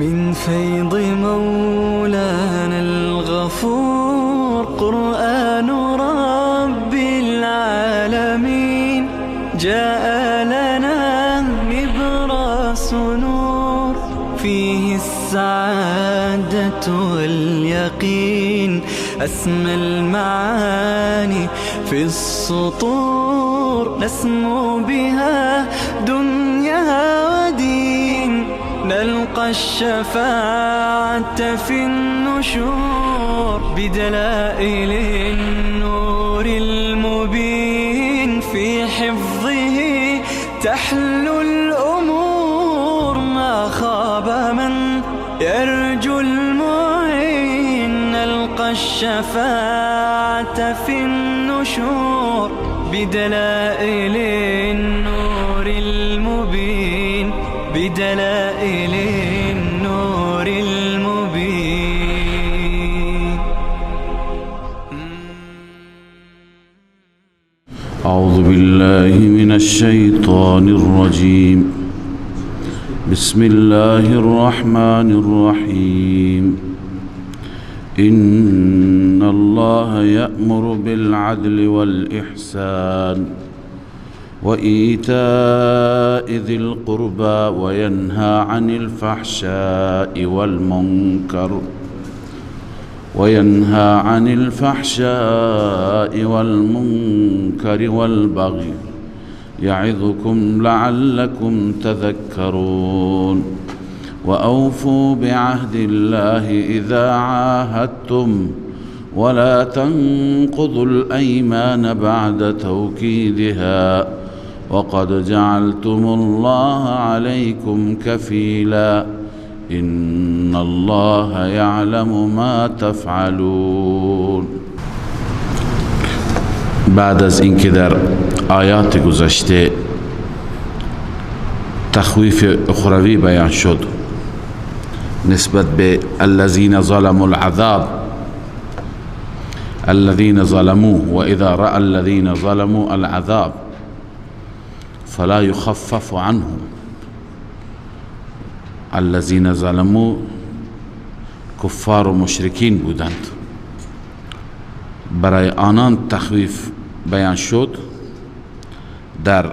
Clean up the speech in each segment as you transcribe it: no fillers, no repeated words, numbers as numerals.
من فيض مولانا الغفور قرآن رب العالمين جاء لنا نبراس نور فيه السعادة واليقين أسمى المعاني في السطور نسمو بها دنيا ودين نلقى الشفاعة في النشور بدلائل النور المبين في حفظه تحلو الأمور ما خاب من يرجو المعين نلقى الشفاعة في النشور بدلائل النور المبين بدلائل النور المبين. أعوذ بالله من الشيطان الرجيم. بسم الله الرحمن الرحيم. إن الله يأمر بالعدل والإحسان وإيتاء ذي القربى وينهى عن الفحشاء والمنكر والبغي يعظكم لعلكم تذكرون. وأوفوا بعهد الله إذا عاهدتم ولا تنقضوا الأيمان بعد توكيدها وقد جعلتم الله عليكم كفيلا إن الله يعلم ما تفعلون. بعد از اینکه در آیات گذشته تخویف اخروی بیان شد نسبت به الذين ظلموا العذاب الذين ظلموا وإذا رأى الذين ظلموا العذاب فلا يخفف عنهم. الذين ظلموا کفار و مشرکین بودند، برای آنان تخویف بیان شد. در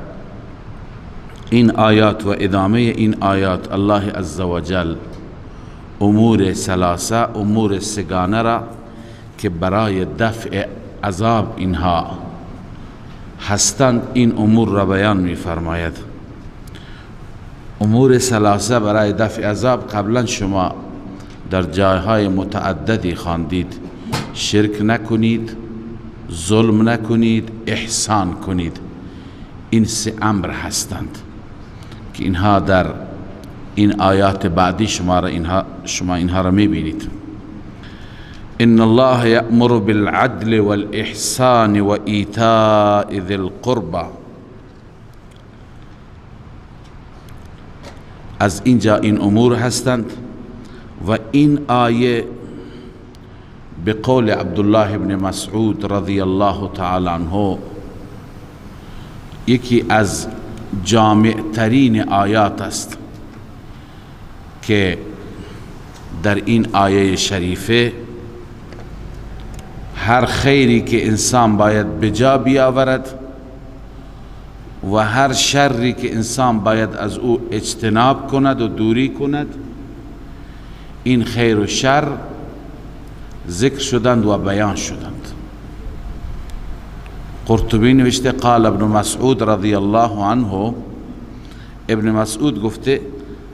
این آیات و ادامه این آیات الله عزوجل امور ثلاثه، امور سگانه را که برای دفع عذاب اینها هستند این امور را بیان می فرماید. امور ثلاثه برای دفع عذاب قبلا شما در جایهای متعددی خواندید. شرک نکنید، ظلم نکنید، احسان کنید. این سه امر هستند که اینها در این آیات بعدی شما اینها را میبینید. ان الله یأمر بالعدل والإحسان وإیتاء ذی القربى. از اینجا این امور هستند و این آیه به قول عبدالله بن مسعود رضی الله تعالی عنه یکی از جامع ترین آیات است که در این آیه شریفه هر خیری که انسان باید بجا بیاورد و هر شری که انسان باید از او اجتناب کند و دوری کند، این خیر و شر ذکر شدند و بیان شدند. قرطبی نوشته قال ابن مسعود رضی الله عنه، ابن مسعود گفته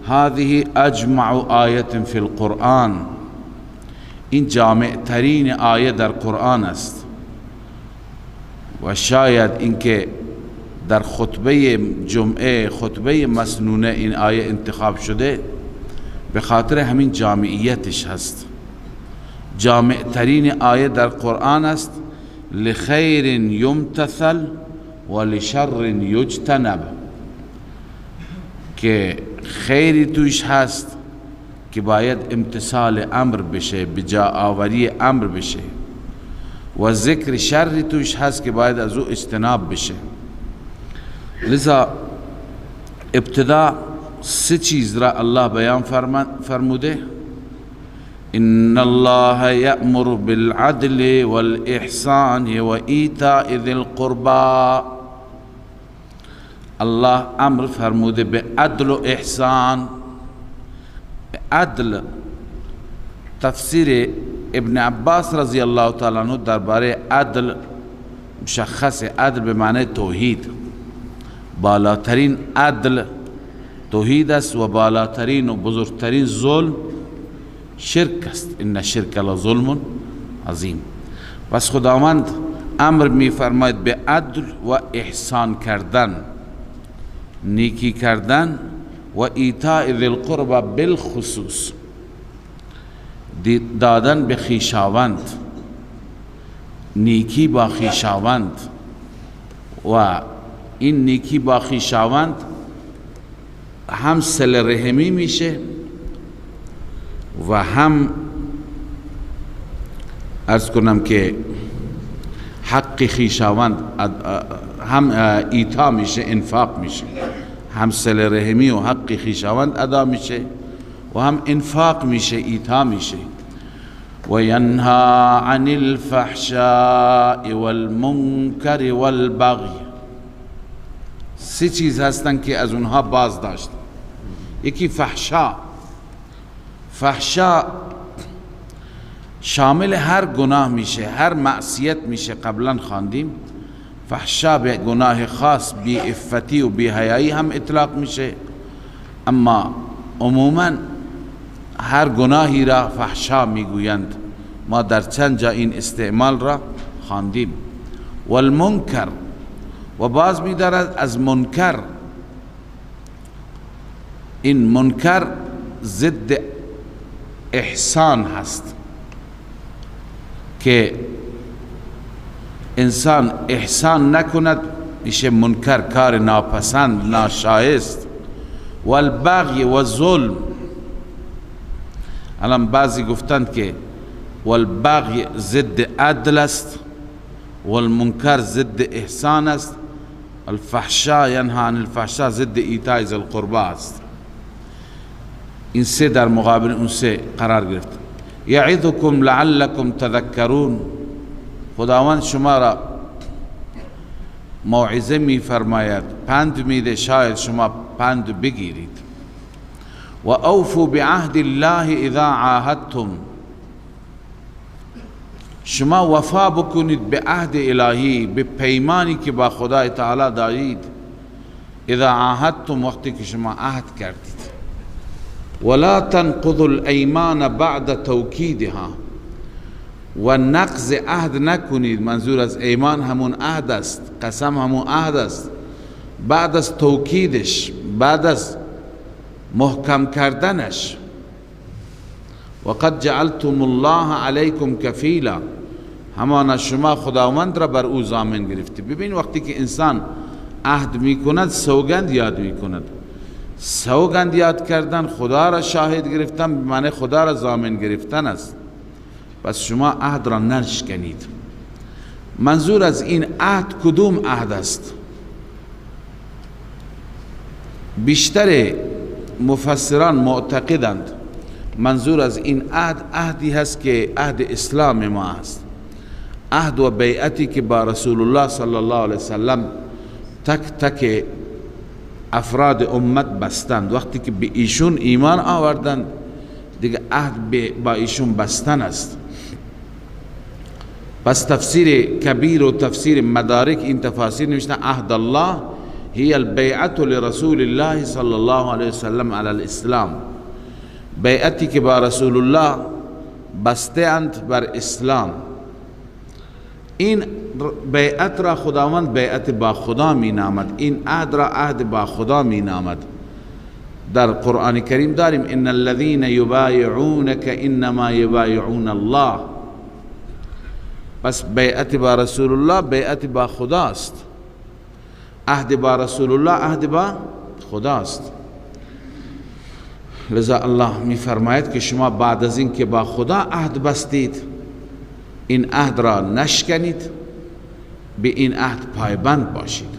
هذه اجمع آیت فی القرآن، این جامع ترین آیه در قرآن است و شاید اینکه در خطبه جمعه، خطبه مسنونه این آیه انتخاب شده به خاطر همین جامعیتش هست. جامع ترین آیه در قرآن است. لخیر یمتثل و لشر یجتنب، که خیری توش هست که باید امتثال امر بشه، بجا آوری امر بشه، و ذکر شری توش هست که باید از او اجتناب بشه. لذا ابتدا سه چیز را الله بیان فرموده. ان الله یأمر بالعدل والإحسان و ایتاء ذی القربى. الله امر فرموده به عدل و احسان. عدل تفسیر ابن عباس رضی الله تعالی عنہ درباره عدل مشخص. عدل به معنی توحید، بالاترین عدل توحید است و بالاترین و بزرگترین ظلم شرک است. ان الشرک لظلم عظیم. پس خداوند امر می فرماید به عدل و احسان کردن، نیکی کردن و ایتاء ذی القربى بالخصوص، دادن به خویشاوند، نیکی با خویشاوند. و این نیکی با خویشاوند هم صله رحمی میشه و هم عرض کنم که حق خویشاوند هم ایتا میشه، انفاق میشه. هم صله رحمی و حق خویشاوند ادا میشه و هم انفاق میشه، ایتا میشه. و ینها عن الفحشاء والمنکر والبغی. سه چیز هستن که از اونها باز داشت. یکی فحشا. فحشا شامل هر گناه میشه، هر معصیت میشه. قبلا خواندیم فحشا به گناه خاص، بی عفتی و بی حیایی هم اطلاق میشه، اما عموما هر گناهی را فحشا میگویند. ما در چند جا این استعمال را خواندیم. والمنکر، و باز می‌دارد از منکر. این منکر ضد احسان هست که انسان احسان نکند میشه منکر، کار ناپسند، ناشایست. والبغی و ظلم. الان بعضی گفتند که والبغی ضد عدل است، والمنکر ضد احسان است، الفحشاء ینها عن الفحشاء ضد ایتاء ذی القربى است. این سه در مقابل اون سه قرار گرفت. یعظکم لعلکم تذکرون. خداوند شما را موعظه می فرماید، پند میده، شاید شما پند بگیرید. و اوفوا بعهد الله اذا عاهدتم. شما وفا بکنید به عهد الهی، به پیمانی که با خدای تعالی دارید. اذا عاهدتم، وقتی که شما عهد کردید. ولا تنقضوا الایمان بعد توکیدها. و نقض عهد نکنید. منظور از ایمان همون عهد است، قسم همون عهد است. بعد از توکیدش، بعد از محکم کردنش. وقد جعلتم الله علیکم کفیلا. همانا شما خداوند را بر او ضامن گرفتی. ببین وقتی که انسان عهد میکند سوگند یاد میکند. سوگند یاد کردن، خدا را شاهد گرفتن، به معنی خدا را ضامن گرفتن است. پس شما عهد را نشکنید. منظور از این عهد کدوم عهد است؟ بیشتر مفسران معتقدند منظور از این عهد عهدی هست که عهد اسلام ما است. عهد و بیعتی که با رسول الله صلی الله علیه وسلم تک تک افراد امت بستند. وقتی که به ایشون ایمان آوردند دیگه عهد با ایشون بستن است. پس تفسیر کبیر و تفسیر مدارک این تفاسیر نوشتن عهد الله هی البیعت لرسول الله صلی الله علیه وسلم علی الاسلام. بیعتی که با رسول الله بسته اند بر اسلام. این بیعت را خداوند بیعت با خدا می نامد. این عهد را عهد با خدا می نامد. در قرآن کریم داریم ان الذين یبایعونک انما یبایعون الله. پس بیعت با رسول الله بیعت با خداست. عهد با رسول الله عهد با خداست. لذا الله می فرماید که شما بعد از این که با خدا عهد بستید این عهد را نشکنید، به این عهد پایبند باشید.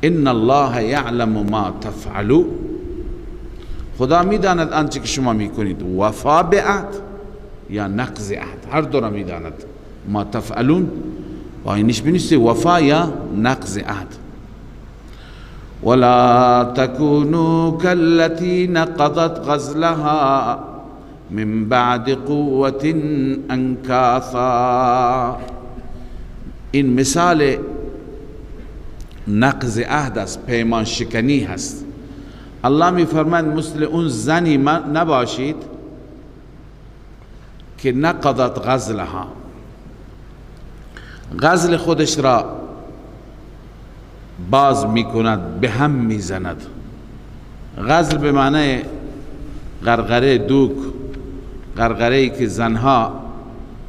ان الله یعلم ما تفعلون. خدا میداند آنچه که شما میکنید، وفا به عهد یا نقض عهد، هر دو را میداند. ما تفعلون با اینش بنویسید وفا یا نقض عهد. ولا تكونوا كالتي نقضت غزلها من بعد قوة انكاثا. این مثال نقض عهد است، پیمان شکنی هست. الله می فرماید مثل اون زنی نباشید که نقضت غزلها، غزل خودش را باز می کند، به هم می زند. غزل به معنی غرغره دوک، غرغره ای که زنها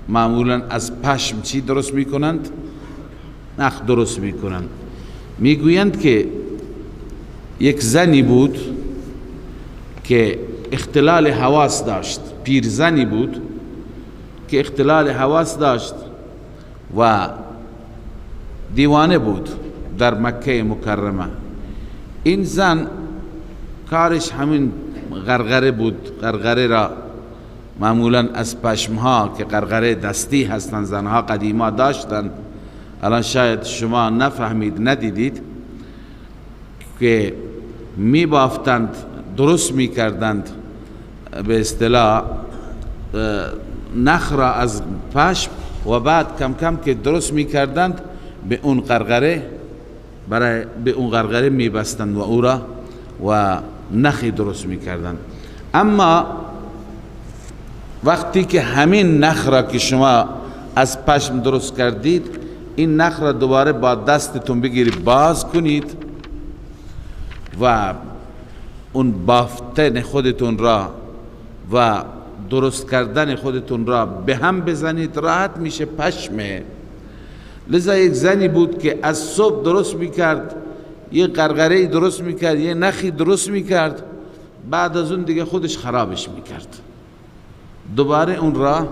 معمولا از پشم چی درست می کنند؟ نخ درست می کنند. می گویند که یک زنی بود که اختلال حواس داشت، پیرزنی بود که اختلال حواس داشت و دیوانه بود در مکه مکرمه. این زن کارش همین غرغره بود، غرغره را معمولا از پشمها که غرغره دستی هستند زنها قدیما داشتند، الان شاید شما نفهمید ندیدید، که می بافتند، درست می کردند به اصطلاح نخ را از پشم و بعد کم کم که درست می کردند به اون غرغره، برای به اون غرغره می بستند و او را و نخی درست می کردند. اما وقتی که همین نخ را که شما از پشم درست کردید، این نخ را دوباره با دستتون بگیرید باز کنید و اون بافتن خودتون را و درست کردن خودتون را به هم بزنید، راحت میشه پشمه. لذا یک زنی بود که از صبح درست میکرد، یه غرغره درست میکرد، یه نخی درست میکرد، بعد از اون دیگه خودش خرابش میکرد، دوباره اون را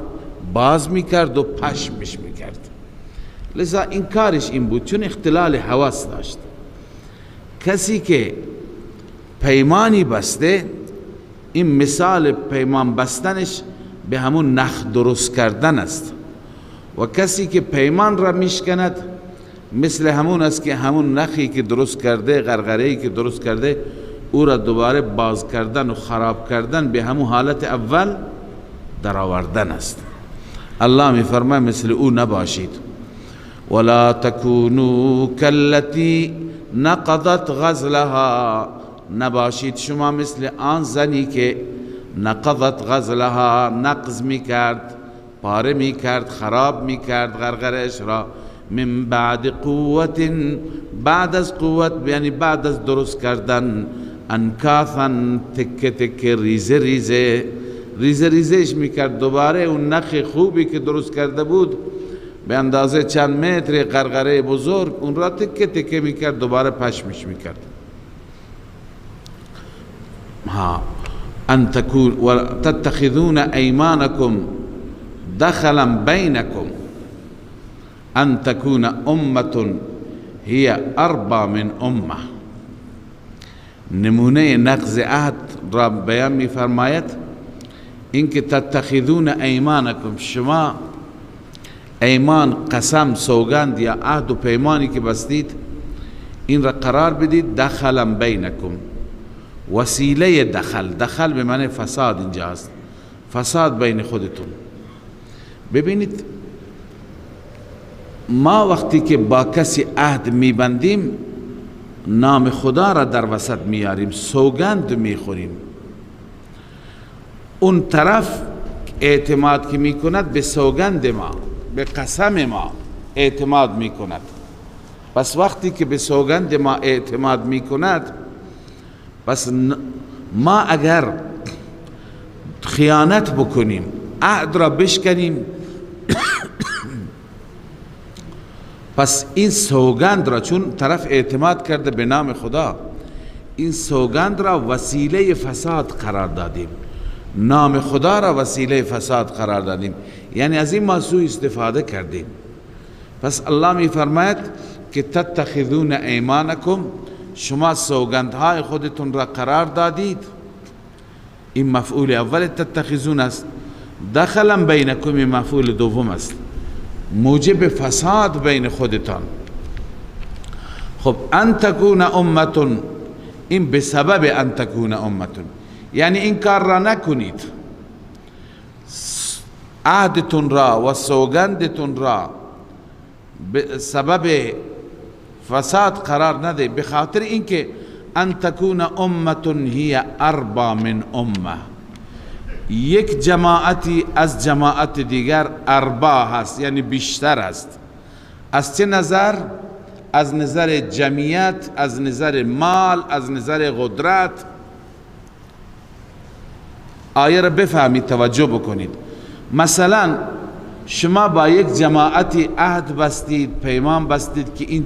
باز میکرد و پشمش میکرد. لذا این کارش این بود، چون اختلال حواس داشت. کسی که پیمانی بسته، این مثال پیمان بستنش به همون نخ درست کردن است، و کسی که پیمان را میشکند مثل همون است که همون نخی که درست کرده، غرغره‌ای که درست کرده، او را دوباره باز کردن و خراب کردن، به همون حالت اول در آوردن است. الله می فرماید مثل او نباشید. ولا تکونوا کالتی نقضت غزلها، نباشید شما مثل آن زنی که نقضت غزلها، نقض می کرد، پاره می کرد، خراب می کرد غرغرش را، من بعد قوت، بعد از قوت یعنی بعد از درست کردن، انکاثا، تکه تکه، ریزه ریزه، ریزه ریزهش می کرد. دوباره اون نخ خوبی که درست کرده بود به اندازه چند متر غرغره بزرگ، اون را تکه تکه می کرد، دوباره پشمش می کرد. ان تكون وتتخذون ايمانكم دخلا بينكم ان تكون امه هي اربى من امه. نمونه نقض عهد را بیان می فرماید، اینکه تتخذون ایمانکم، شما ایمان، قسم، سوگند یا عهد و پیمانی که بستید، این را قرار بدید دخلا بینکم، وسیله دخل. دخل به معنی فساد اینجا است، فساد بین خودتون. ببینید ما وقتی که با کسی عهد میبندیم، نام خدا را در وسط میاریم، سوگند میخوریم. اون طرف اعتماد که میکند به سوگند ما، به قسم ما اعتماد میکند. پس وقتی که به سوگند ما اعتماد میکند، پس ما اگر خیانت بکنیم، عهد را بشکنیم، پس این سوگند را، چون طرف اعتماد کرده به نام خدا، این سوگند را وسیله فساد قرار دادیم، نام خدا را وسیله فساد قرار دادیم، یعنی از این موضوع استفاده کردیم. پس الله می فرماید که تتخذون ایمانکم، شما سوگندهای خودتون را قرار دادید این مفعول اول تتخذون است، دخلا بینکم این مفعول دوم است، موجب فساد بین خودتان. خب ان تکون امتون، این به سبب ان تکون امتون، یعنی این کار را نکنید، عهدتون را و سوگندتون را به سبب فساد قرار نده، به خاطر اینکه ان تکون امتون هی اربا من امه، یک جماعتی از جماعت دیگر اربا هست، یعنی بیشتر است. از چه نظر؟ از نظر جمعیت، از نظر مال، از نظر قدرت. آیه را بفهمید، توجه بکنید. مثلا شما با یک جماعتی عهد بستید، پیمان بستید که این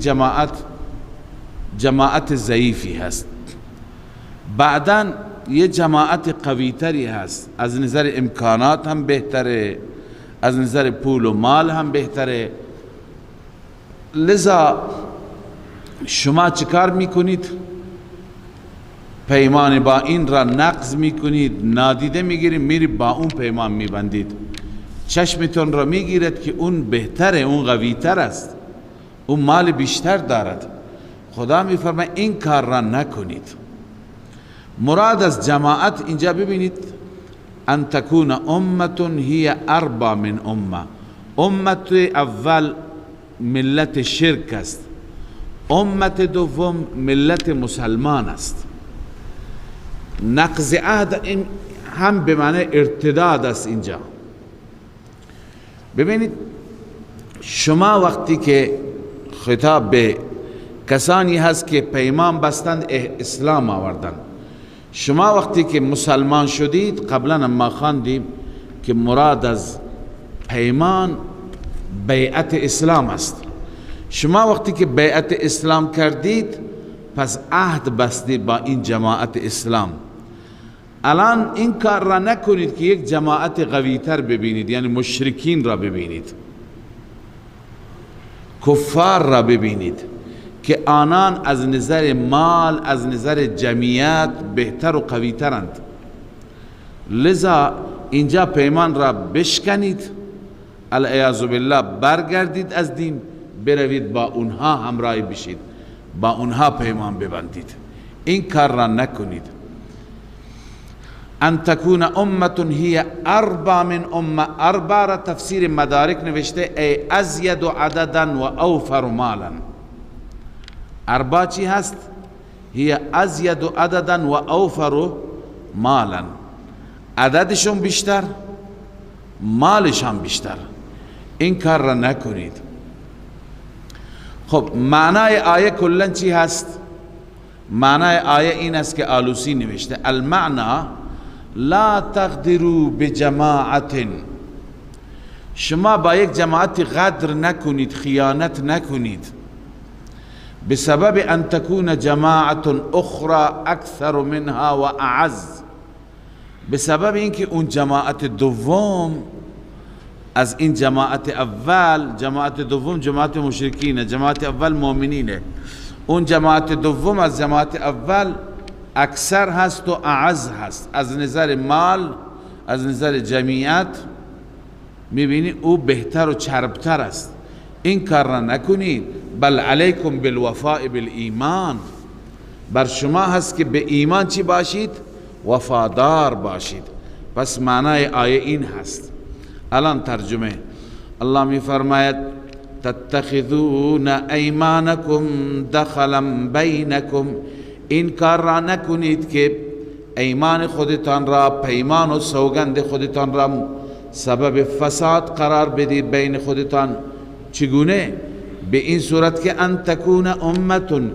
جماعت ضعیفی هست، بعداً یه جماعت قویتری هست، از نظر امکانات هم بهتره، از نظر پول و مال هم بهتره، لذا شما چیکار میکنید؟ پیمان با این را نقض میکنید، نادیده میگیرید، میرید با اون پیمان میبندید، چشمتون را میگیرد که اون بهتره، اون قویتر است، اون مال بیشتر دارد. خدا میفرماید این کار را نکنید. مراد از جماعت اینجا ببینید، ان تکون امتون هی اربا من امه. امت اول ملت شرک است، امت دوم ملت مسلمان است. نقض عهد هم به معنی ارتداد است. اینجا ببینید، شما وقتی که خطاب به کسانی هست که پیمان بستند اسلام آوردند، شما وقتی که مسلمان شدید، قبلا ما خواندیم که مراد از پیمان بیعت اسلام است. شما وقتی که بیعت اسلام کردید، پس عهد بستید با این جماعت اسلام. الان این کار را نکنید که یک جماعت قویتر ببینید، یعنی مشرکین را ببینید، کفار را ببینید که آنان از نظر مال، از نظر جمعیت بهتر و قویترند. لذا اینجا پیمان را بشکنید، العیاذ بالله برگردید از دین، بروید با اونها همراه بشید، با اونها پیمان ببندید. این کار را نکنید. ان تکون امتون هی اربا من امه. اربا را تفسیر مدارک نوشته ای ازید عددا و اوفر مالا. اربا چی هست؟ هی ازید عددا و اوفر مالا، عددشون بیشتر، مالشان بیشتر. این کار را نکنید. خب معنای آیه کلن چی هست؟ معنای آیه این است که آلوسی نوشته المعنی لا تغدروا بجماعت، شما با یک جماعت غدر نکنید، خیانت نکنید، بسبب ان تكون جماعت اخرى اکثر منها و اعز، بسبب اینکه اون جماعت دوم از این جماعت اول، جماعت دوم جماعت مشرکینه، جماعت اول مؤمنینه، اون جماعت دوم از جماعت اول اکثر هست و اعز هست، از نظر مال، از نظر جمعیت میبینی او بهتر و چربتر است. این کار را نکنید. بل علیکم بالوفاء بالایمان، بر شما هست که به ایمان چی باشید؟ وفادار باشید. پس معنای آیه این هست. الان ترجمه. الله می فرماید تتخذون ایمانکم دخلا بینکم، این کار را نکنید که ایمان خودتان را، پیمان و سوگند خودتان را سبب فساد قرار بدید بین خودتان. چگونه؟ به این صورت که ان تکون امتون،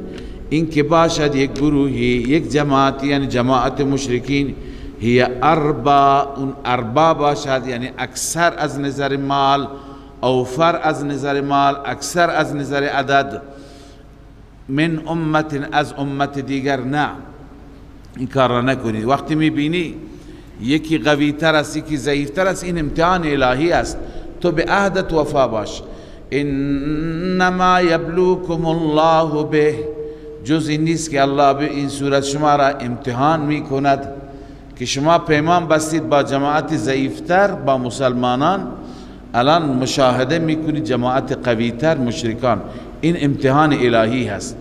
این که باشد یک گروهی، یک جماعت، یعنی جماعت مشرکین، هی اربا، اون اربا باشد، یعنی اکثر از نظر مال، اوفر از نظر مال، اکثر از نظر عدد، من امت، از امت دیگر. نه، این کار را نکنید. وقتی میبینی یکی قوی تر است، یکی ضعیف تر است، این امتحان الهی است، تو به عهدت وفا باش. انما یبلوکم الله به، جز این نیست که الله به این صورت شما را امتحان میکند که شما پیمان بستید با جماعت ضعیفتر با مسلمانان، الان مشاهده میکنید جماعت قویتر مشرکان. این امتحان الهی هست.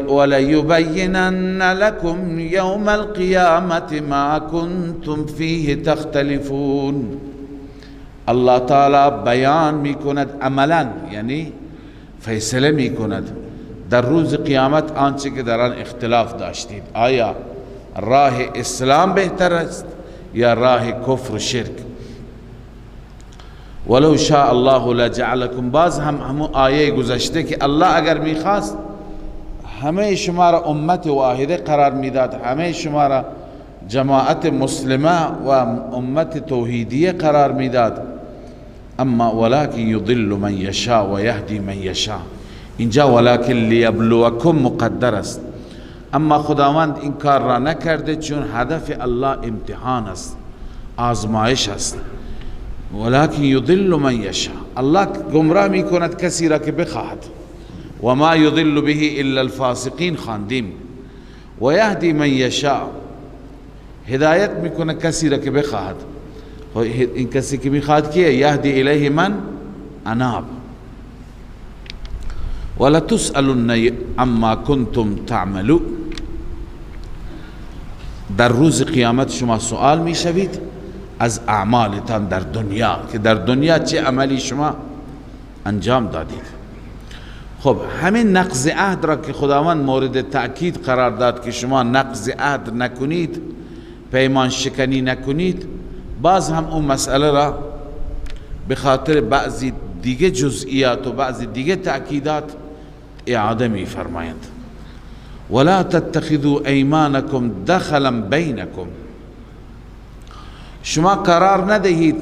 وَلَيُبَيِّنَنَّ لَكُمْ يَوْمَ الْقِيَامَةِ مَا كُنْتُمْ فِيهِ تَخْتَلِفُونَ. الله تعالی بیان میکند عملا، یعنی فیصله میکند در روز قیامت آنچه که در آن اختلاف داشتید، آیا راه اسلام بهتر است یا راه کفر و شرک. ولو شاء الله لجعلكم، باز هم آیه گذشته که الله اگر میخواست همه شما را امت واحده قرار میداد، همه شما را جماعت مسلمه و امت توحیدیه قرار میداد. اما ولكن يضل من يشاء و يهدي من يشاء. اینجا ولكن لیبلوکم مقدر است، اما خداوند این کار را نکرده چون هدف الله امتحان است، آزمایش است. ولكن يضل من يشاء، الله گمراه میکند کسی را که بخواهد. و ما يضل به الا الفاسقین خواندیم. و یهدی من یشاء، هدایت میکنه کسی را که بخواهد. این کسی که میخواهد کیه؟ یهدی الیه من اناب. ولتسألن عما کنتم تعملون. در روز قیامت شما سوال میشوید از اعمالتان در دنیا، که در دنیا چه عملی شما انجام دادید. خب همین نقض عهد را که خداوند مورد تأکید قرار داد که شما نقض عهد نکنید، پیمان شکنی نکنید، باز هم اون مسئله را به خاطر بعضی دیگه جزئیات و بعضی دیگه تأکیدات اعاده می فرمایند. ولا تتخذوا ایمانکم دخلا بینکم، شما قرار ندهید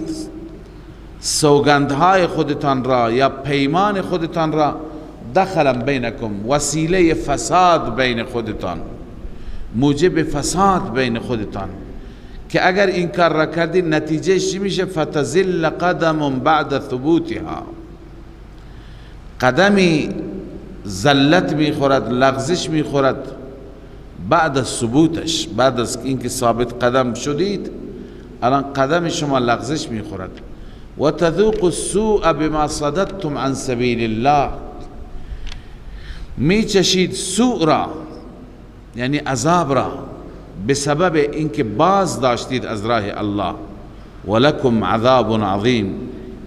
سوگندهای خودتان را یا پیمان خودتان را دخلا بینکم، وسیله فساد بین خودتان، موجب فساد بین خودتان، که اگر این کار را کردید نتیجه چی میشه؟ فتزل قدم بعد ثبوتها، قدمی زلت میخورد، لغزش میخورد بعد از ثبوتش، بعد از اینکه ثابت قدم شدید الان قدم شما لغزش میخورد. و تذوق السوء بما صددتم عن سبیل الله، میچشید سوء را یعنی عذاب را به سبب اینکه باز داشتید از راه الله. ولکم عذاب عظیم،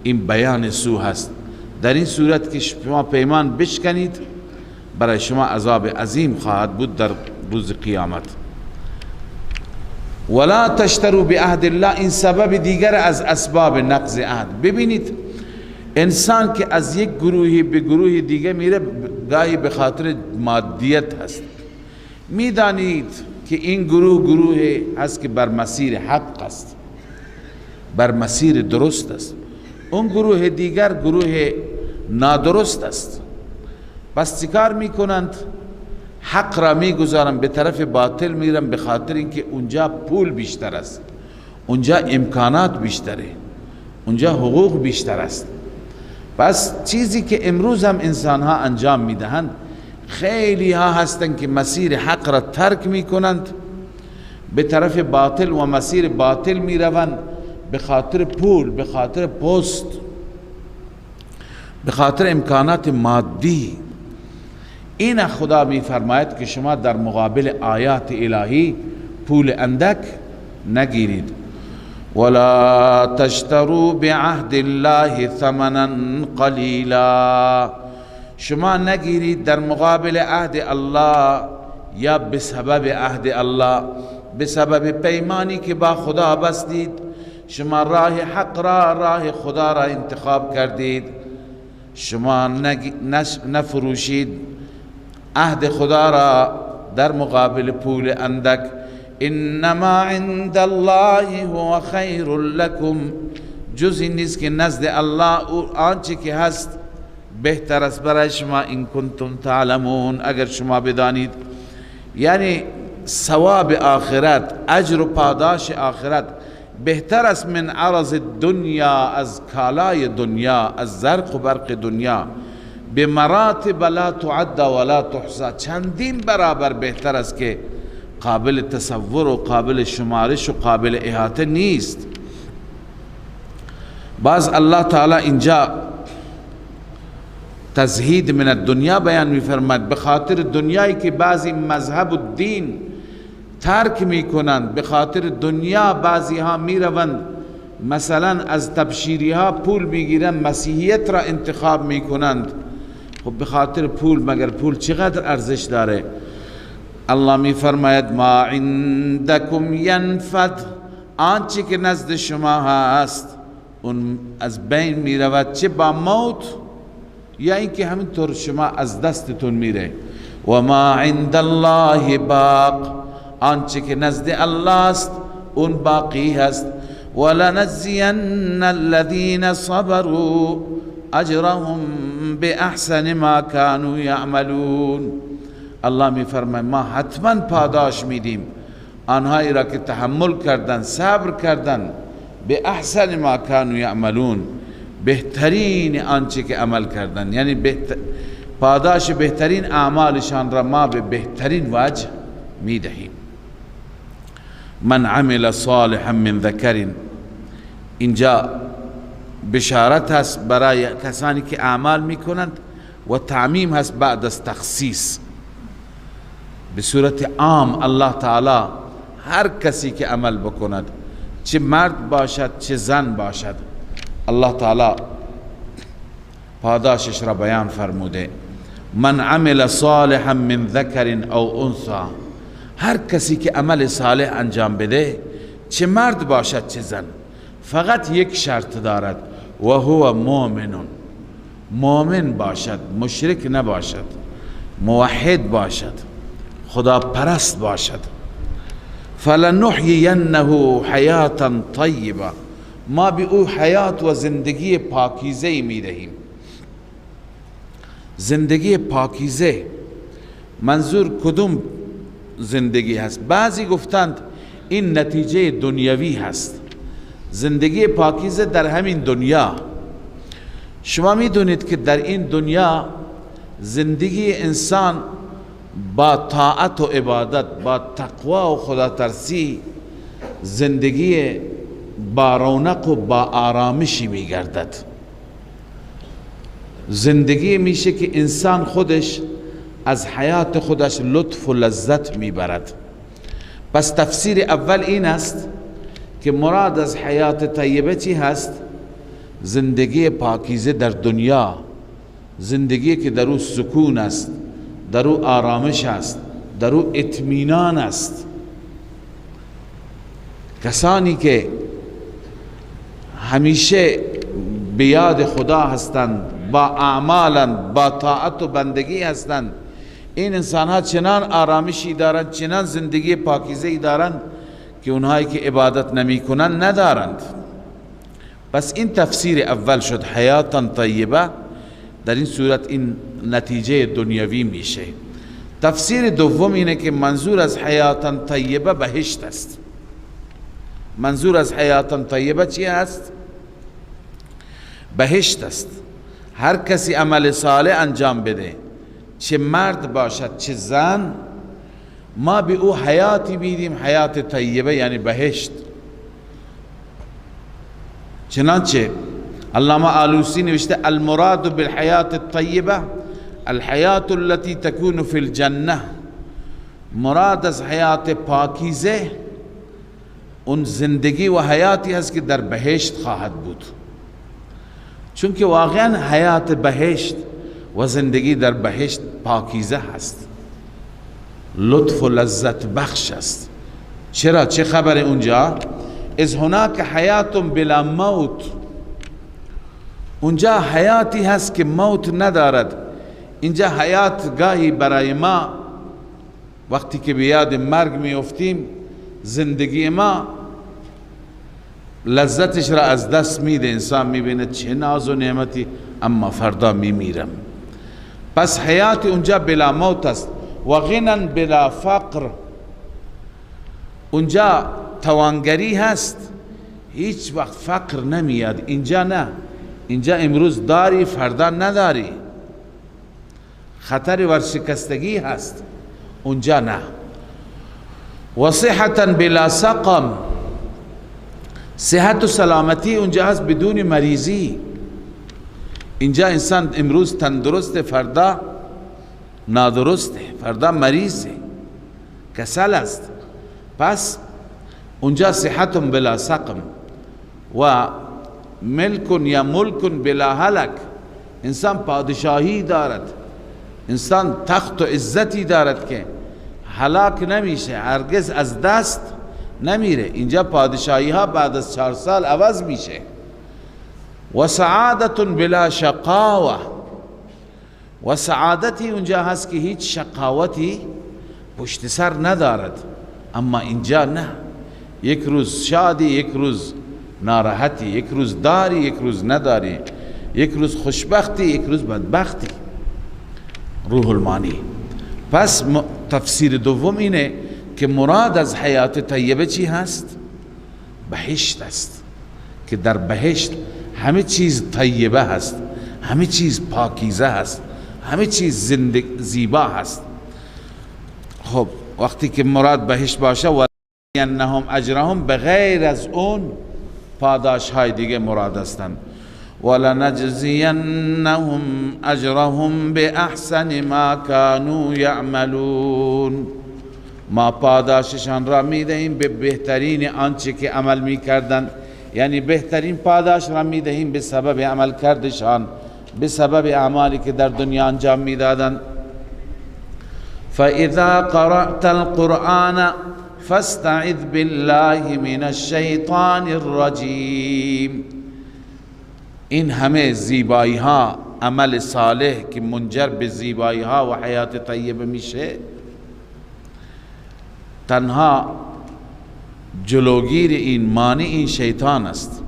این بیان سوء هست. در این صورت که شما پیمان بشکنید برای شما عذاب عظیم خواهد بود در روز قیامت. ولا تشتروا بعهد الله، این سبب دیگر از اسباب نقض عهد. ببینید انسان که از یک گروهی به گروه دیگه میره گاهی به خاطر مادیت هست. میدانید که این گروه هست که بر مسیر حق است، بر مسیر درست است، اون گروه دیگر گروه نادرست است. پس چیکار میکنند؟ حق را میگذارن به طرف باطل میرن، به خاطر اینکه اونجا پول بیشتر است، اونجا امکانات بیشتره، اونجا حقوق بیشتر است. پس چیزی که امروز هم انسان ها انجام میدهند، خیلی ها هستند که مسیر حق را ترک میکنند، به طرف باطل و مسیر باطل میروند، به خاطر پول، به خاطر پست، به خاطر امکانات مادی. این خدا می فرماید که شما در مقابل آیات الهی پول اندک نگیرید. ولا تشتروا بعهد الله ثمنا قلیلا، شما نگیرید در مقابل عهد الله یا به سبب عهد الله، به سبب پیمانی که با خدا بستید، شما راه حق را، راه خدا را انتخاب کردید، شما نفروشید عهد خدا را در مقابل پول اندک. انما عند الله هو خیر لكم، جز این نیست که نزد الله آنچه که هست بهتر است برای شما. این کنتم تعلمون، اگر شما بدانید. یعنی ثواب آخرت، اجر و پاداش آخرت بهتر است من عرض دنیا، از کالای دنیا، از زرق و برق دنیا، به مراتب لا تعد ولا تحصى، چندین برابر بهتر است که قابل تصور و قابل شمارش و قابل احاطه نیست. باز الله تعالی اینجا تزهید من الدنیا بیان می‌فرماید، به خاطر دنیایی که بعضی مذهب و دین ترک میکنند، به خاطر دنیا بعضی ها میروند مثلا از تبشیری ها پول میگیرند، مسیحیت را انتخاب میکنند. خب به خاطر پول، مگر پول چقدر ارزش داره؟ الله میفرماید ما عندکم ینفد، آنچه که نزد شما هست اون از بین میرود، چه با موت یا اینکه همینطور شما از دستتون میره. و ما عند الله باق، آنچه که نزد الله است اون باقی هست. ولنجزین الذین صبروا اجرهم باحسن ما كانوا یعملون. الله میفرماید ما حتما پاداش میدیم آنهایی را که تحمل کردن، صبر کردن، به احسن ما كانوا یعملون، بهترین آنچه که عمل کردن، یعنی پاداش بهترین اعمالشان را ما به بهترین وجه میدهیم. من عمل صالحا من ذکر، اینجا بشارت هست برای کسانی که اعمال میکنند و تعمیم هست بعد از تخصیص. به صورت عام الله تعالی هر کسی که عمل بکند، چه مرد باشد چه زن باشد، الله تعالی پاداشش را بیان فرموده. من عمل صالحا من ذکر او انثى، هر کسی که عمل صالح انجام بده، چه مرد باشد چه زن، فقط یک شرط دارد، و هو مؤمن، مؤمن باشد، مشرک نباشد، موحد باشد، خدا پرست باشد. فلنحیینه حیاتا طیبه، ما به او حیات و زندگی پاکیزه میدهیم. زندگی پاکیزه منظور کدوم زندگی هست؟ بعضی گفتند این نتیجه دنیوی هست. زندگی پاکیزه در همین دنیا. شما میدونید که در این دنیا زندگی انسان با طاعت و عبادت، با تقوا و خدا ترسی، زندگی با رونق و با آرامشی میگردد. زندگی میشه که انسان خودش از حیات خودش لطف و لذت میبرد. پس تفسیر اول این است که مراد از حیات طیبه چی هست؟ زندگی پاکیزه در دنیا، زندگی که در او سکون است، در او آرامش است، در او اطمینان است. کسانی که همیشه به یاد خدا هستند، با اعمالند، با طاعت و بندگی هستند، این انسان ها چنان آرامشی دارند، چنان زندگی پاکیزه‌ای دارند که اونهایی که عبادت نمی کنند ندارند. پس این تفسیر اول شد، حیاتا طیبه. در این صورت این نتیجه دنیوی میشه. تفسیر دوم اینه که منظور از حیاتا طیبه بهشت است. منظور از حیاتا طیبه چی است؟ بهشت است. هر کسی عمل صالح انجام بده، چه مرد باشد چه زن، ما به او حیاتی میدیم، حیات طیبه یعنی بهشت. چنانچه علامه آلوسی نوشته المراد بالحیات الطیبه الحیات التي تكون في الجنه، مراد از حیات پاکیزه اون زندگی و حیاتی هست که در بهشت خواهد بود. چون که واقعا حیات بهشت و زندگی در بهشت پاکیزه هست، لطف و لذت بخش است. چرا؟ چه خبر اونجا؟ از هناک حیات بلا موت، اونجا حیاتی هست که موت ندارد. اینجا حیات گاهی برای ما وقتی که به یاد مرگ می افتیم، زندگی ما لذتش را از دست میده. انسان میبینه چه ناز و نعمتی، اما فردا میمیرم. پس حیات اونجا بلا موت است. و غنى بلا فقر، اونجا توانگری هست، هیچ وقت فقر نمیاد. اینجا نه، اینجا امروز داری فردا نداری، خطر ورشکستگی هست. اونجا نه. و صحتا بلا سقم، صحت و سلامتی اونجا هست بدون مریضی. اینجا انسان امروز تندرست، فردا نادرسته، فردا مریضه، کسل است. پس اونجا صحت بلا سقم و ملک یا ملک بلا هلک، انسان پادشاهی دارد، انسان تخت و عزتی دارد که هلاک نمیشه، هرگز از دست نمیره. اینجا پادشاهی ها بعد از 4 سال عوض میشه. و سعادت بلا شقاوه، و سعادتی اونجا هست که هیچ شقاوتی پشت سر ندارد. اما اینجا نه، یک روز شادی، یک روز ناراحتی، یک روز داری، یک روز نداری، یک روز خوشبختی، یک روز بدبختی. روح المانی. پس تفسیر دوم اینه که مراد از حیات طیبه چی هست؟ بهشت است، که در بهشت همه چیز طیبه هست، همه چیز پاکیزه هست، همه چیز زیبا هست. خب وقتی که مراد بهشت باشه و انهم اجرهم، بغیر از اون پاداش های دیگه مراد هستند. ولنجزینهم اجرهم باحسن ما كانوا یعملون، ما پاداششان را میدهیم به بهترین آنچه که عمل میکردند، یعنی بهترین پاداش را میدهیم به سبب عمل کردشان، به سبب اعمالی که در دنیا انجام میدادند. فاذا قرأت القرآن فاستعذ بالله من الشیطان الرجیم. این همه زیبایی ها، عمل صالح که منجر به زیبایی ها و حیات طیبه میشه، تنها جلوگیر این، مانع این شیطان است.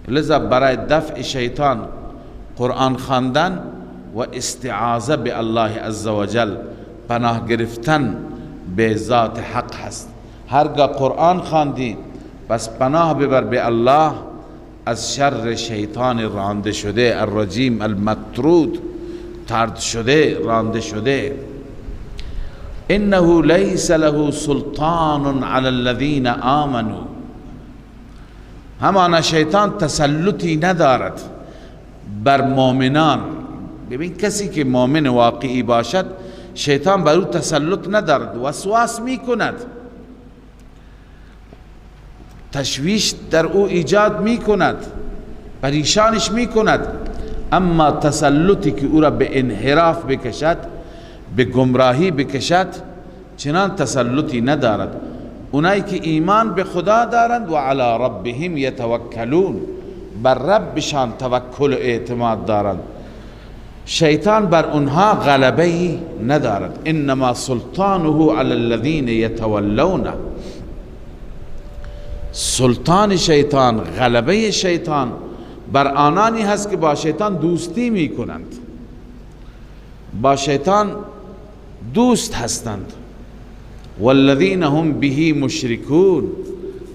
لذا برای دفع شیطان قرآن خواندن و استعاذه به الله عزوجل، پناه گرفتن به ذات حق هست. هرگاه قرآن خواندی بس پناه ببر به الله از شر شیطان رانده شده، الرجیم المطرود، طرد شده، رانده شده. انه لیس له سلطان علی الذین آمنوا، همانا شیطان تسلطی ندارد بر مؤمنان. ببین کسی که مؤمن واقعی باشد شیطان بر او تسلط ندارد، وسواس میکند، تشویش در او ایجاد میکند، پریشانش میکند. اما تسلطی که او را به انحراف بکشد، به گمراهی بکشد، چنان تسلطی ندارد. اونایی که ایمان به خدا دارند و علی ربهم یتوکلون، بر ربشان توکل و اعتماد دارند، شیطان بر اونها غلبه ندارد. انما سلطانه علی الذین یتولونه، سلطان شیطان، غلبه شیطان بر آنانی هست که با شیطان دوستی می کنند، با شیطان دوست هستند. والذین هم به مشرکون،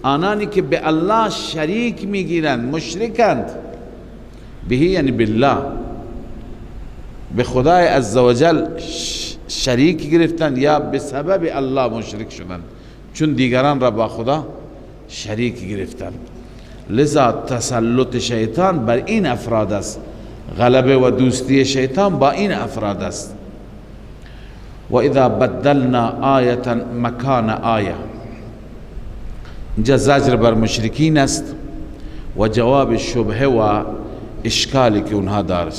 آنانی که به الله شریک می گیرند، مشرکند. به یعنی بالله، به خدای عزوجل شریک گرفتند یا به سبب الله مشرک شدند، چون دیگران را با خدا شریک گرفتند. لذا تسلط شیطان بر این افراد است، غلبه و دوستی شیطان با این افراد است. و اذا بدلنا آیه مکان آیه، اینجا زجر بر مشرکین است و جواب شبهه و اشکالی که اونها دارند.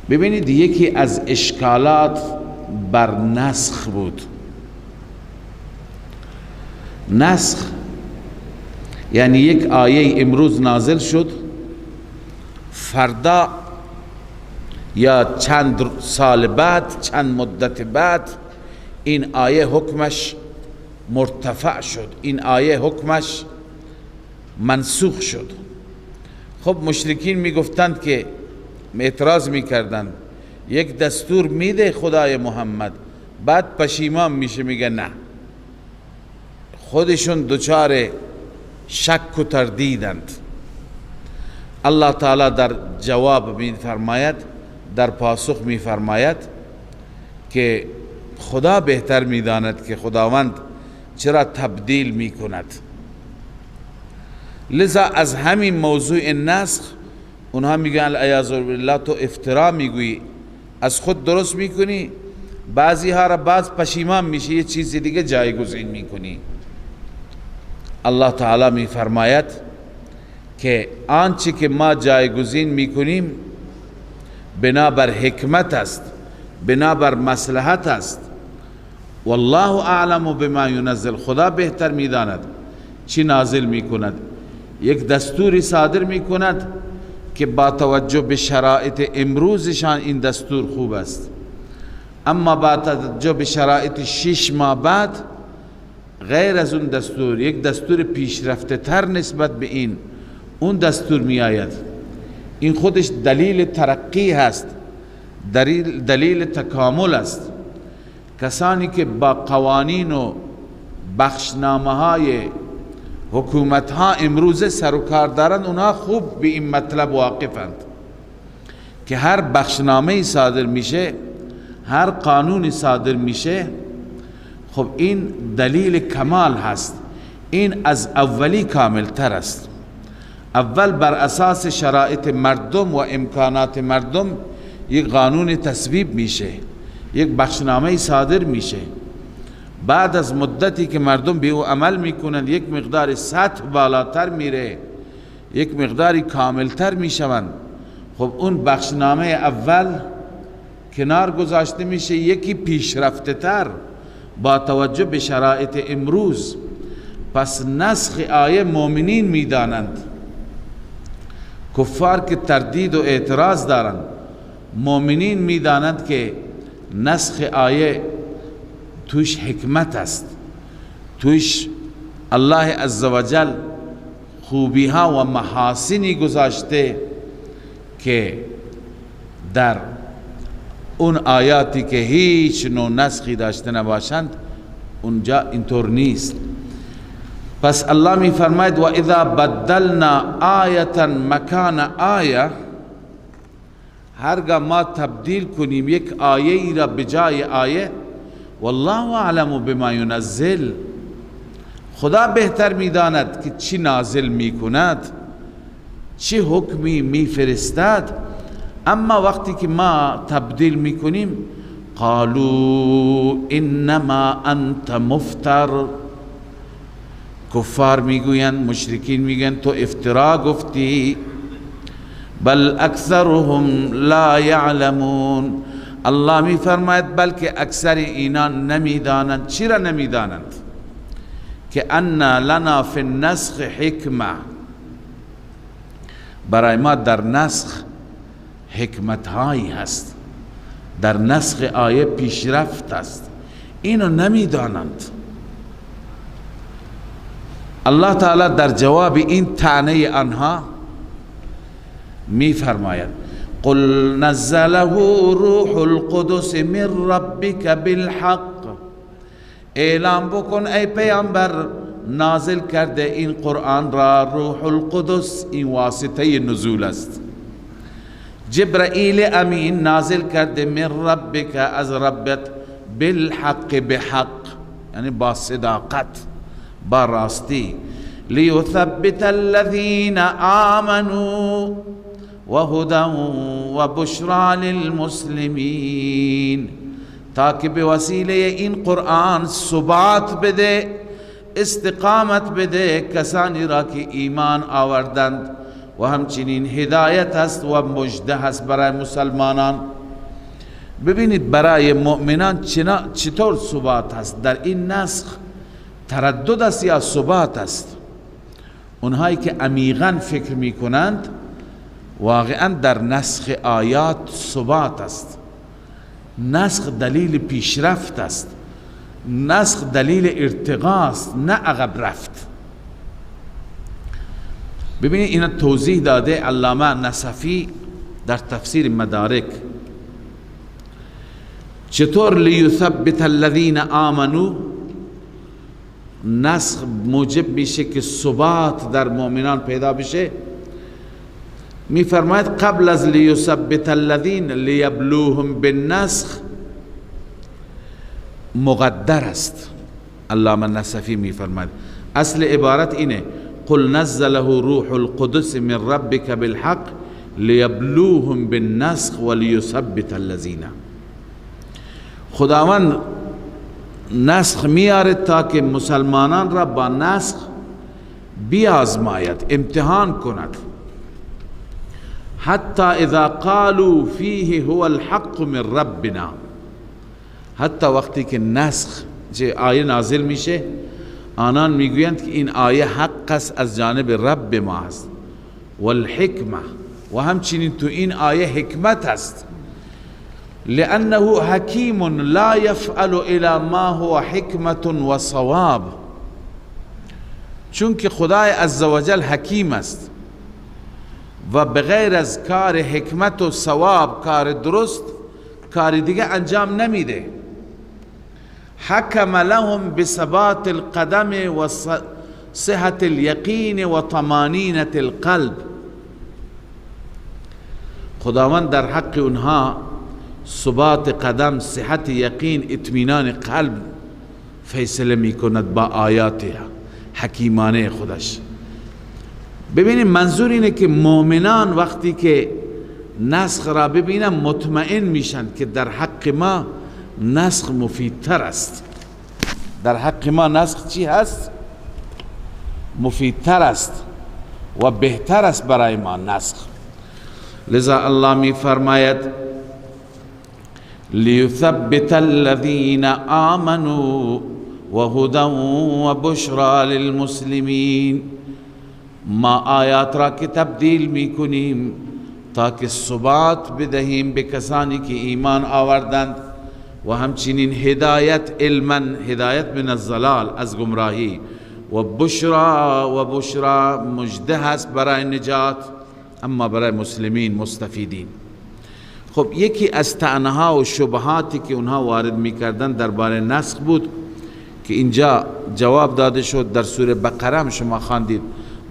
ببینید یکی از اشکالات بر نسخ بود. نسخ یعنی یک آیه امروز نازل شد، فردا یا چند سال بعد، چند مدت بعد این آیه حکمش مرتفع شد، این آیه حکمش منسوخ شد. خب مشرکین میگفتند که، اعتراض میکردند، یک دستور میده خدای محمد، بعد پشیمان میشه، میگه نه. خودشون دچار شک و تردیدند. الله تعالی در جواب میفرماید، در پاسخ میفرماید که خدا بهتر میداند که خداوند چرا تبدیل می کند. لذا از همین موضوع نسخ اونها میگن العیاذ بالله تو افترا میگویی، از خود درست میکنی، بعضی ها را بعض پشیمان میشی یه چیز دیگه جایگزین میکنی. الله تعالی میفرماید که آنچه که ما جایگزین میکنیم بنابر حکمت است، بنابر مصلحت است. والله اعلم بما ينزل، خدا بهتر میداند چی نازل میکند. یک دستوری صادر میکند که با توجه به شرایط امروزشان این دستور خوب است، اما با توجه به شرایط 6 ماه بعد غیر از اون دستور یک دستور پیشرفته تر نسبت به این اون دستور می آید. این خودش دلیل ترقی هست، دلیل تکامل است. کسانی که با قوانین و بخشنامه های حکومت ها امروز سر و کار دارند، اونها خوب به این مطلب واقفند که هر بخشنامه صادر میشه، هر قانونی صادر میشه، خب این دلیل کمال هست. این از اولی کامل تر است. اول بر اساس شرایط مردم و امکانات مردم یک قانون تصویب میشه، یک بخشنامه صادر میشه. بعد از مدتی که مردم به او عمل میکنند یک مقدار سطح بالاتر میره، یک مقداری کاملتر میشوند. خب اون بخشنامه اول کنار گذاشته میشه، یکی پیشرفته تر با توجه به شرایط امروز. پس نسخ آیه مؤمنین میدانند. کفار که تردید و اعتراض دارند، مؤمنین میدانند که نسخ آیه توش حکمت است، توش الله عزوجل خوبی ها و محاسنی گذاشته که در اون آیاتی که هیچ نوع نسخی داشته نباشند اونجا اینطور نیست. پس الله می فرماید و اذا بدلنا آیتا مکان آیه، هرگاه ما تبدیل کنیم یک آیه ای را بجای آیه، والله اعلم بما ينزل، خدا بهتر میداند که چی نازل میکند، چی حکمی میفرستد. اما وقتی که ما تبدیل میکنیم قالوا انما انت مفتر، کفار میگویند، مشرکین میگویند تو افترا گفتی. بل اکثرهم لا یعلمون، الله می فرماید بلکه اکثر اینان نمیدانند. چرا نمیدانند؟ که ان لنا فی النسخ حکمه، برای ما در نسخ حکمت هایی هست، در نسخ آیه پیشرفت است. اینو نمیدانند. الله تعالی در جواب این طعنه آنها می فرماید قل نزله روح القدس من ربک بالحق، اعلام بکن ای پیامبر نازل کرده این قرآن را روح القدس، این واسطه نزول است. جبرائیل امین نازل کرده من ربک، از ربت، بالحق، بحق یعنی با صداقت، با راستی. لیثبت الذین آمنوا وهدى وبشرى للمسلمین، تاکہ بوسیلے این قرآن ثبات بده، استقامت بده کسانی را که ایمان آوردند و همچنین هدایت است و مژده است برای مسلمانان. ببینید برای مؤمنان چطور ثبات است در این نسخ، تردد است یا ثبات است؟ اونهایی که عمیقاً فکر می کنند واقعاً در نسخ آیات ثبات است. نسخ دلیل پیشرفت است، نسخ دلیل ارتقا است، نه عقب رفت. ببینید اینا توضیح داده علامه نصفی در تفسیر مدارک چطور لیثبت الذین آمنوا نسخ موجب میشه که ثبات در مؤمنان پیدا بشه. می فرماید قبل از لیثبت الذین لیبلوهم بالنسخ مقدر است. علامه نصفی میفرماید اصل عبارت اینه قل نزله روح القدس من ربك بالحق لیبلوهم بالنسخ ولیثبت الذین. خداوند نسخ میاره تا که مسلمانان را با نسخ بیازماید، امتحان کند. حتی اذا قالوا فیه هو الحق من ربنا، حتی وقتی که نسخ چه آیه نازل میشه آنان میگویند که این آیه حق است از جانب رب ما است، والحکمه، و همچنین تو این آیه حکمت است، لأنه حکیم لا يفعل الى ما هو حکمت و صواب، چون که خدای عزوجل حکیم است و بغیر از کار حکمت و صواب، کار درست، کار دیگه انجام نمیده. حکم لهم بثبات القدم و صحت الیقین و طمانینة القلب. خداوند در حق اونها ثبات قدم، صحت یقین، اطمینان قلب فیصله میکند با آیات حکیمانه خودش. ببینید منظور اینه که مؤمنان وقتی که نسخ را ببینن مطمئن میشن که در حق ما نسخ مفیدتر است. در حق ما نسخ چی هست؟ مفیدتر است و بهتر است برای ما نسخ. لذا الله می فرماید لیثبت الذین آمنوا وهدى وبشرى للمسلمین. ما آیات را که تبدیل می کنیم تا که ثبات بدهیم به کسانی که ایمان آوردند و همچنین هدایت علما، هدایت من الضلال، از گمراهی، و بشرا مجده هست برای نجات، اما برای مسلمین مستفیدین. خب یکی از طعنه‌ها و شبهاتی که اونها وارد میکردن درباره نسخ بود که اینجا جواب داده شد در سوره بقره هم شما خواندید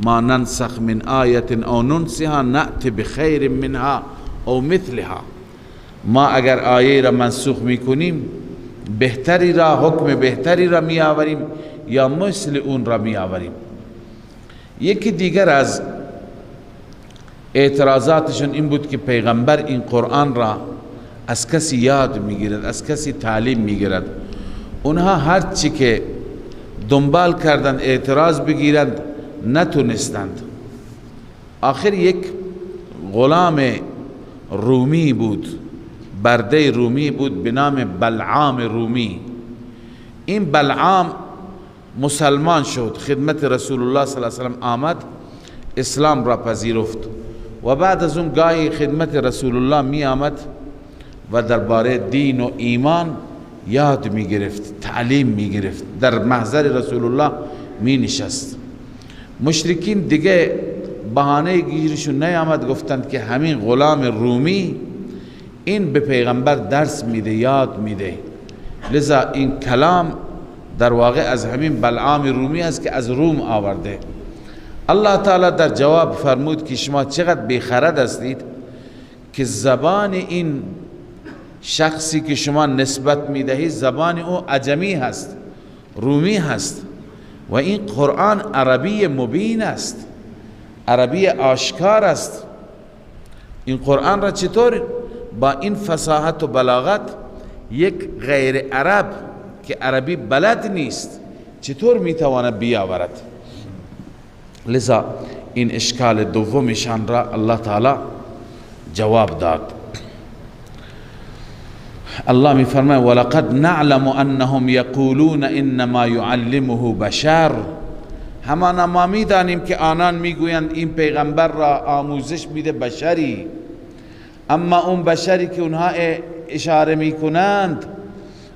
ما ننسخ من آیت او ننسها نأتی بخیر منها او مثلها. ما اگر آیه را منسوخ میکنیم بهتری را، حکم بهتری را می آوریم یا مثل اون را می آوریم. یکی دیگر از اعتراضاتشون این بود که پیغمبر این قرآن را از کسی یاد میگیرد، از کسی تعلیم میگیرد. اونها هر چی که دنبال کردند اعتراض بگیرند نتونستند. آخر یک غلام رومی بود، برده رومی بود به نام بلعام رومی. این بلعام مسلمان شد، خدمت رسول الله صلی الله علیه وسلم آمد، اسلام را پذیرفت و بعد از اون گاهی خدمت رسول الله می آمد و درباره دین و ایمان یاد می گرفت، تعلیم می گرفت، در محضر رسول الله می نشست. مشرکین دیگه بهانه گیرشون نیامد، گفتند که همین غلام رومی این به پیغمبر درس میده، یاد میده. لذا این کلام در واقع از همین بلعام رومی است که از روم آورده. الله تعالی در جواب فرمود که شما چقدر بیخرد هستید که زبان این شخصی که شما نسبت میدهید زبان او عجمی هست، رومی هست و این قرآن عربی مبین است، عربی آشکار است. این قرآن را چطور با این فصاحت و بلاغت یک غیر عرب که عربی بلد نیست چطور میتواند بیاورد؟ لذا این اشکال دومشان را الله تعالی جواب داد. الله می فرماید ولقد نعلم انهم یقولون انما يعلمه بشر. همان ما میدانیم که آنان میگویند این پیغمبر را آموزش میده بشری، اما اون بشری که اونها اشاره میکنند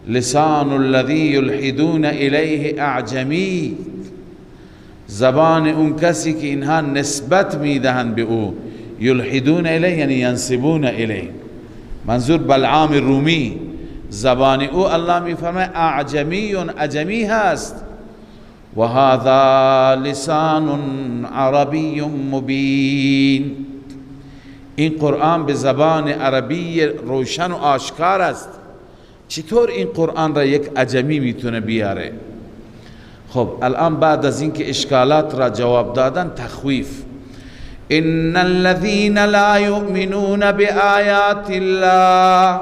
لسان الذی یلحدون الیه اعجمی، زبان اون کسی که اینها نسبت میدهند به او، یلحدون الیه یعنی ینسبون الیه، منظور بلعام رومی، زبان او الله میفرماید اعجمی، عجمی هست. و هذا لسان عربی مبین، این قرآن به زبان عربی روشن و آشکار است. چطور این قرآن را یک عجمی میتونه بیاره؟ خب الان بعد از اینکه اشکالات را جواب دادن، تخویف. ان الذين لا يؤمنون بآیات الله،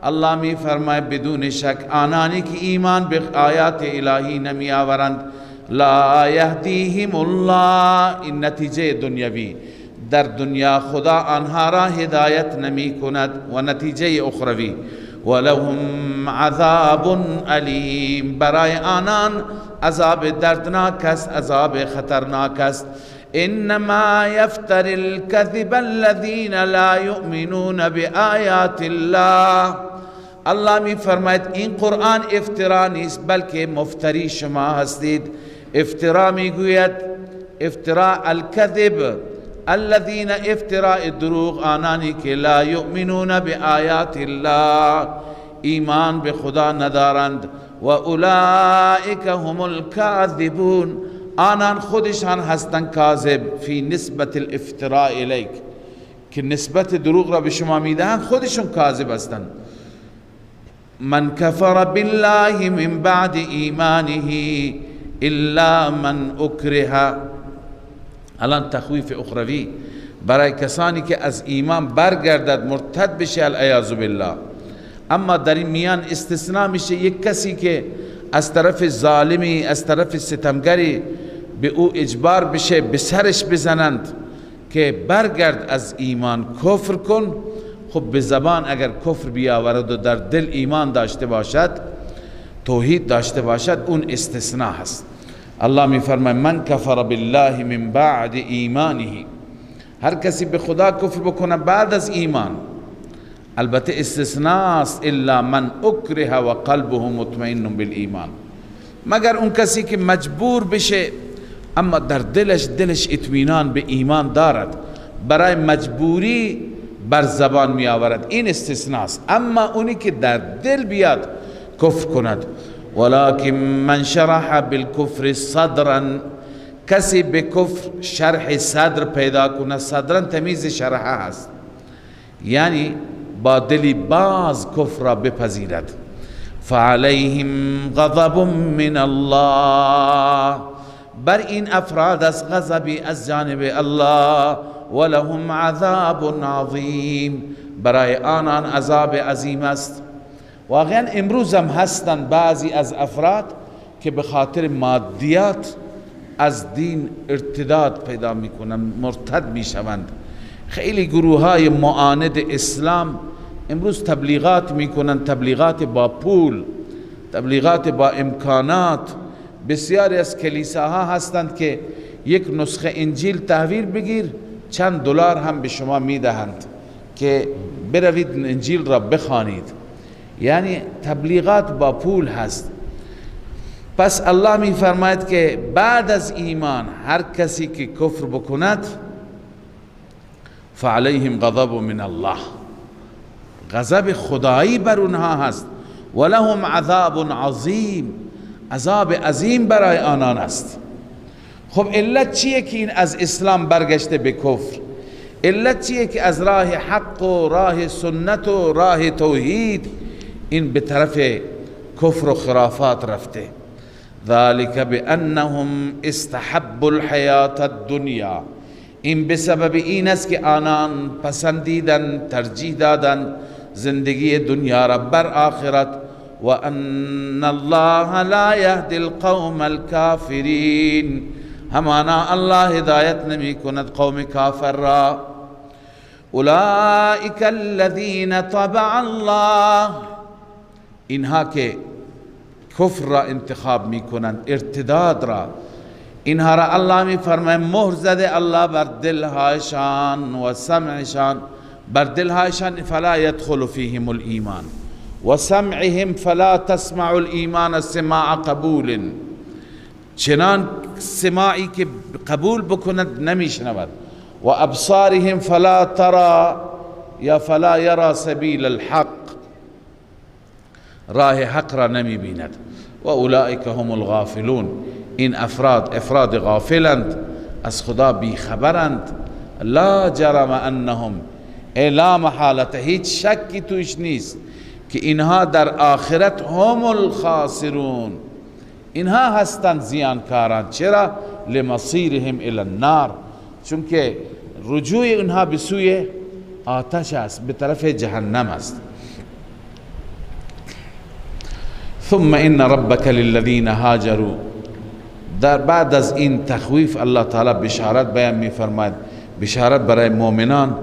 الله می فرماید بدون شک آنانی که ایمان به آیات الهی نمی آورند، لا یهدیهم الله، این نتیجه دنیوی، در دنیا خدا آنها را هدایت نمی کند، و نتیجه اخروی ولهم عذاب علیم، برای آنان عذاب دردناک است، عذاب خطرناک است. انما یفتر الكذب الذین لا یؤمنون بآیات الله، الله می فرماید این قرآن افترا نیست بلکه مفتری شما هستید. افترا می گوید، افترا الكذب، الذين افتراء دروغ، آنانی که لا یؤمنون بآیات الله، ایمان به خدا ندارند. و اولئک هم الكاذبون، آنان خودشان هستند کاذب، فی نسبت الافتراء الیک، که نسبت دروغ را به شما میدهند، خودشون کاذب هستند. من کفر بالله من بعد ایمانه الا من اکره، الان تخویف اخروی برای کسانی که از ایمان برگردد، مرتد بشه، العیاذ بالله. اما در این میان استثناء میشه یک کسی که از طرف ظالمی، از طرف ستمگری به او اجبار بشه، به سرش بزنند که برگرد از ایمان، کفر کن. خب به زبان اگر کفر بیاورد و در دل ایمان داشته باشد، توحید داشته باشد، اون استثناء هست. الله می فرماید من کفر بالله من بعد ایمانه، هر کسی به خدا کفر بکنه بعد از ایمان، البته استثناء است، الا من اکره و قلبه مطمئن بالایمان، مگر اون کسی که مجبور بشه اما در دلش اطمینان به ایمان دارد، برای مجبوری بر زبان می آورد، این استثناء است. اما اونی که در دل بیاد کفر کند، ولكن من شرح بالكفر صدرا، کسی به کفر شرح صدر پیدا کنه، صدرا تمیز شرح هست، یعنی با دلی باز کفر را بپذیرد، فعليهم غضب من الله، بر این افراد از غضبی از جانب الله، ولهم عذاب عظیم، برای آنان عذاب عظیم است. واقعا امروز هم هستند بعضی از افراد که به خاطر مادیات از دین ارتداد پیدا میکنند، مرتد میشوند. خیلی گروه های معاند اسلام امروز تبلیغات میکنند، تبلیغات با پول، تبلیغات با امکانات. بسیاری از کلیساها هستند که یک نسخه انجیل تحویل بگیر، چند دلار هم به شما میدهند که بروید انجیل را بخوانید. یعنی تبلیغات با پول هست. پس الله می فرماید که بعد از ایمان هر کسی که کفر بکند، فعليهم غضب من الله، غضب خدایی بر اونها هست، ولهم عذاب عظیم، عذاب عظیم برای آنان است. خب علت چیه که این از اسلام برگشته به کفر؟ علت چیه که از راه حق و راه سنت و راه توحید این به طرف کفر و خرافات رفته؟ ذلك بأنهم استحبوا الحیات الدنیا، این به سبب این است که آنان پسندیدن، ترجیح دادن زندگی دنیا را بر آخرت. و ان الله لا یهدی القوم الکافرین، همانا الله هدایت نمی کند قوم کافر را. اولئک الذین طبع الله، اینها که کفر را انتخاب می کنند، ارتداد را، اینها را الله می فرماید مهر زده الله بر دلهایشان و سمعشان، بر دلهایشان فلا يدخل فيهم الایمان و سمعهم فلا تسمع الایمان سماع قبول، چنان سماعی که قبول بکند نمیشنود. و ابصارهم فلا ترى یا فلا یرى سبیل الحق، راه حق را نمی بیند. و اولئک هم الغافلون، این افراد غافلند، از خدا بیخبرند. لا جرم انهم، لا محالت، هیچ شکی توش نیست که اینها در آخرت هم الخاسرون، اینها هستند زیانکاران. چرا؟ لمصیرهم الی النار، چون که رجوع اونها به سوی آتش است، به طرف جهنم است. ثم ان ربک للذین هاجروا، در بعد از این تخویف الله تعالی بشارت بیان می‌فرماید، بشارت برای مؤمنان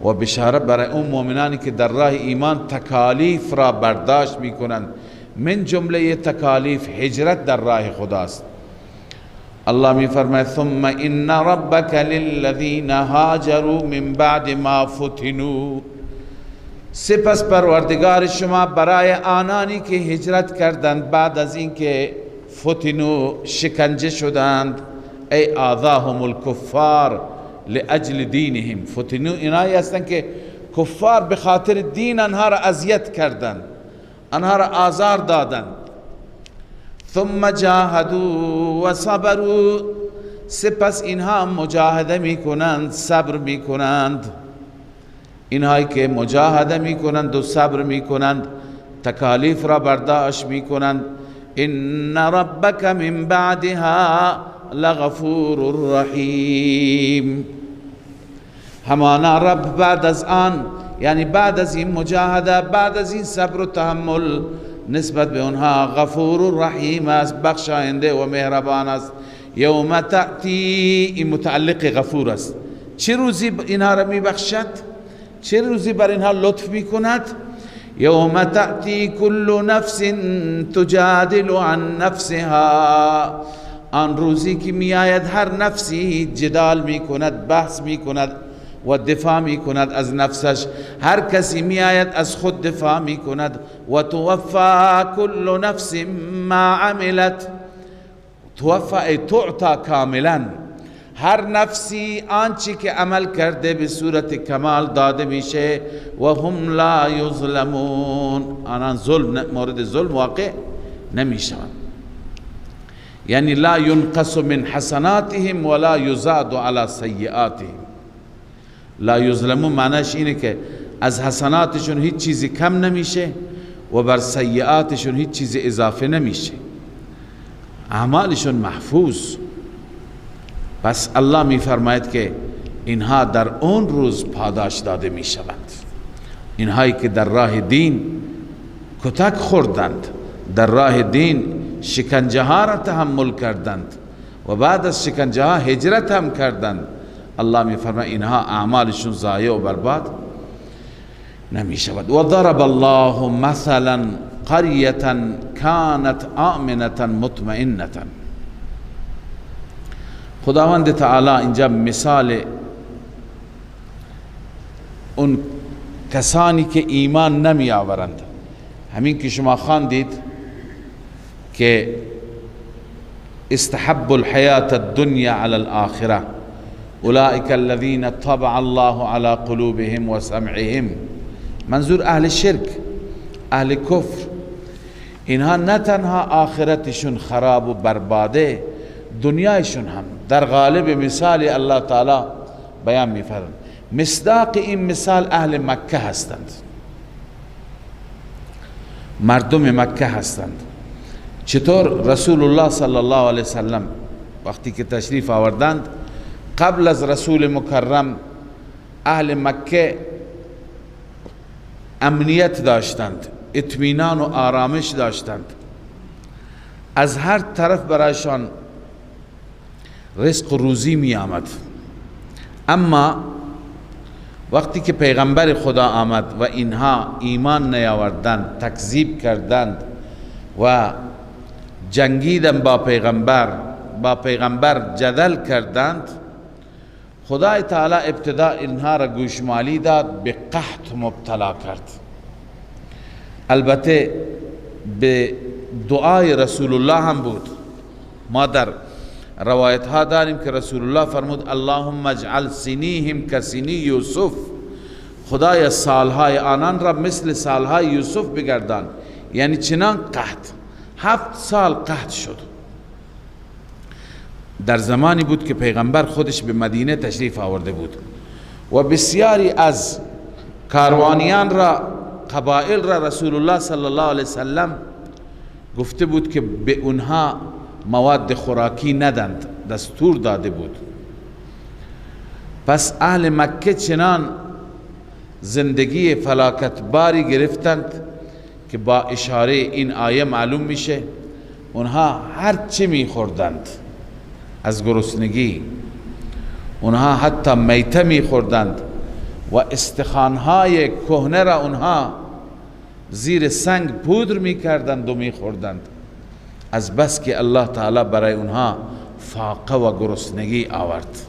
و بشارت برای اون مؤمنانی که در راه ایمان تکالیف را برداشت میکنند. من جمله تکالیف هجرت در راه خداست. الله میفرماید ثم ان ربک للذین هاجروا من بعد ما فتنوا، سپس پروردگار شما برای آنانی که هجرت کردند بعد از اینکه فتنوا شکنجه شدند، ای آذاهم الکفار لاجل دینهم، فتنوا اینایی هستند که کفار به خاطر دین آنها را اذیت کردند، آنها را آزار دادند. ثم جاهدوا و صبروا، سپس اینها مجاهده میکنند، صبر میکنند. اینهایی که مجاهده میکنند و صبر میکنند، تکالیف را برداشت میکنند. ان ربک من بعدها لغفور رحیم، همانا رب بعد از آن، یعنی بعد از این مجاهده، بعد از این صبر و تحمل، نسبت به اونها غفور و رحیم است، بخشاینده و مهربان است. یوم تأتی، این متعلق غفور است. چه روزی اینها را میبخشد؟ چه روزی بر اینها لطف میکند؟ یوم تأتی کل نفس تجادل عن نفسها، آن روزی که میآید هر نفسی جدال میکند، بحث میکند و دفاع میکند از نفسش. هر کسی میآید از خود دفاع میکند. و توفی کل نفس ما عملت، توفی ای تعطا کاملا، هر نفسی آنچه که عمل کرده به صورت کمال داده میشه. و هم لا یظلمون، آنان مورد ظلم واقع نمیشوند. یعنی لا ينقص من حسناتهم ولا يزاد على سیئاتهم. لا یظلمون معنیش اینه که از حسناتشون هیچ چیزی کم نمیشه و بر سیئاتشون هیچ چیزی اضافه نمیشه، اعمالشون محفوظ. پس الله میفرماید که اینها در اون روز پاداش داده میشوند. اینهایی که در راه دین کتک خوردند، در راه دین شکنجه ها را تحمل کردند و بعد از شکنجه ها هجرت هم کردند، الله میفرماید اینها اعمالشون ضایع و برباد نمی شود. و ضرب الله مثلا قریة كانت آمنة مطمئنة، خداوند تعالی اینجا مثال اون کسانی که ایمان نمی آورند، همین که شما خواندید که استحب الحیات الدنیا علی الاخره، اولئک الذین طبع الله علی قلوبهم و سمعهم، منظور اهل شرک، اهل کفر. اینها نه تنها آخرتشون خراب و برباده، دنیایشون هم در غالب مثال الله تعالی بیان می‌فرماید. مصداق این مثال اهل مکه هستند، مردم مکه هستند. چطور؟ رسول الله صلی الله علیه وسلم وقتی که تشریف آوردند، قبل از رسول مکرم اهل مکه امنیت داشتند، اطمینان و آرامش داشتند، از هر طرف برایشان رزق و روزی می آمد. اما وقتی که پیغمبر خدا آمد و اینها ایمان نیاوردند، تکذیب کردند و جنگیدند با پیغمبر جدل کردند، خدای تعالی ابتدا اینها را گوشمالی داد، به قحط مبتلا کرد. البته به دعای رسول الله هم بود. ما در روایت ها داریم که رسول الله فرمود اللهم اجعل سنیهم کسنی یوسف، خدای سالهای آنان را مثل سالهای یوسف بگردان. یعنی چنان قحط، 7 سال قحط شد. در زمانی بود که پیغمبر خودش به مدینه تشریف آورده بود و بسیاری از کاروانیان را، قبائل را رسول الله صلی الله علیه وسلم گفته بود که به اونها مواد خوراکی ندند، دستور داده بود. پس اهل مکه چنان زندگی فلاکتباری گرفتند که با اشاره این آیه معلوم میشه اونها هر چی میخوردند از گرسنگی، اونها حتی میته میخوردند و استخوانهای کهنه را اونها زیر سنگ پودر میکردند و میخوردند، از بس که الله تعالی برای اونها فاقه و گرسنگی آورد.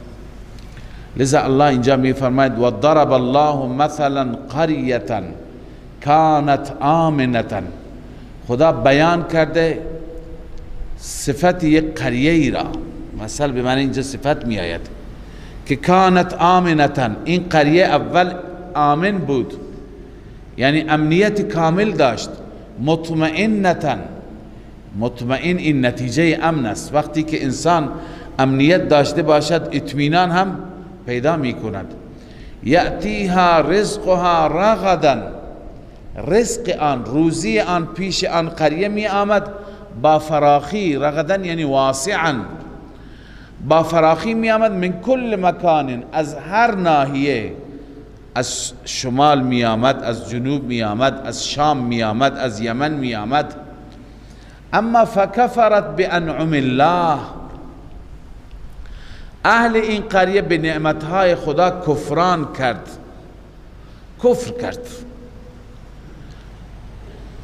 لذا الله اینجا میفرماید و ضرب الله مثلا قریة کانت آمنة. خدا بیان کرده صفت یک قریه ای را، مثلا به معنی اینجا صفت می آید که کانت آمنة، این قریه اول آمن بود، یعنی امنیت کامل داشت. مطمئنة، مطمئن این نتیجه امن است. وقتی که انسان امنیت داشته باشد اطمینان هم پیدا می کند. یأتیها رزقها رغدا، رزق آن، روزی آن پیش آن قریه می آمد با فراخی. رغدا یعنی واسعا، با فراخی می آمد. من کل مکان، از هر ناحیه، از شمال می آمد، از جنوب می آمد، از شام می آمد، از یمن می آمد. اما فکفرت بانعم الله، اهل این قریه به نعمتهای خدا کفران کرد، کفر کرد.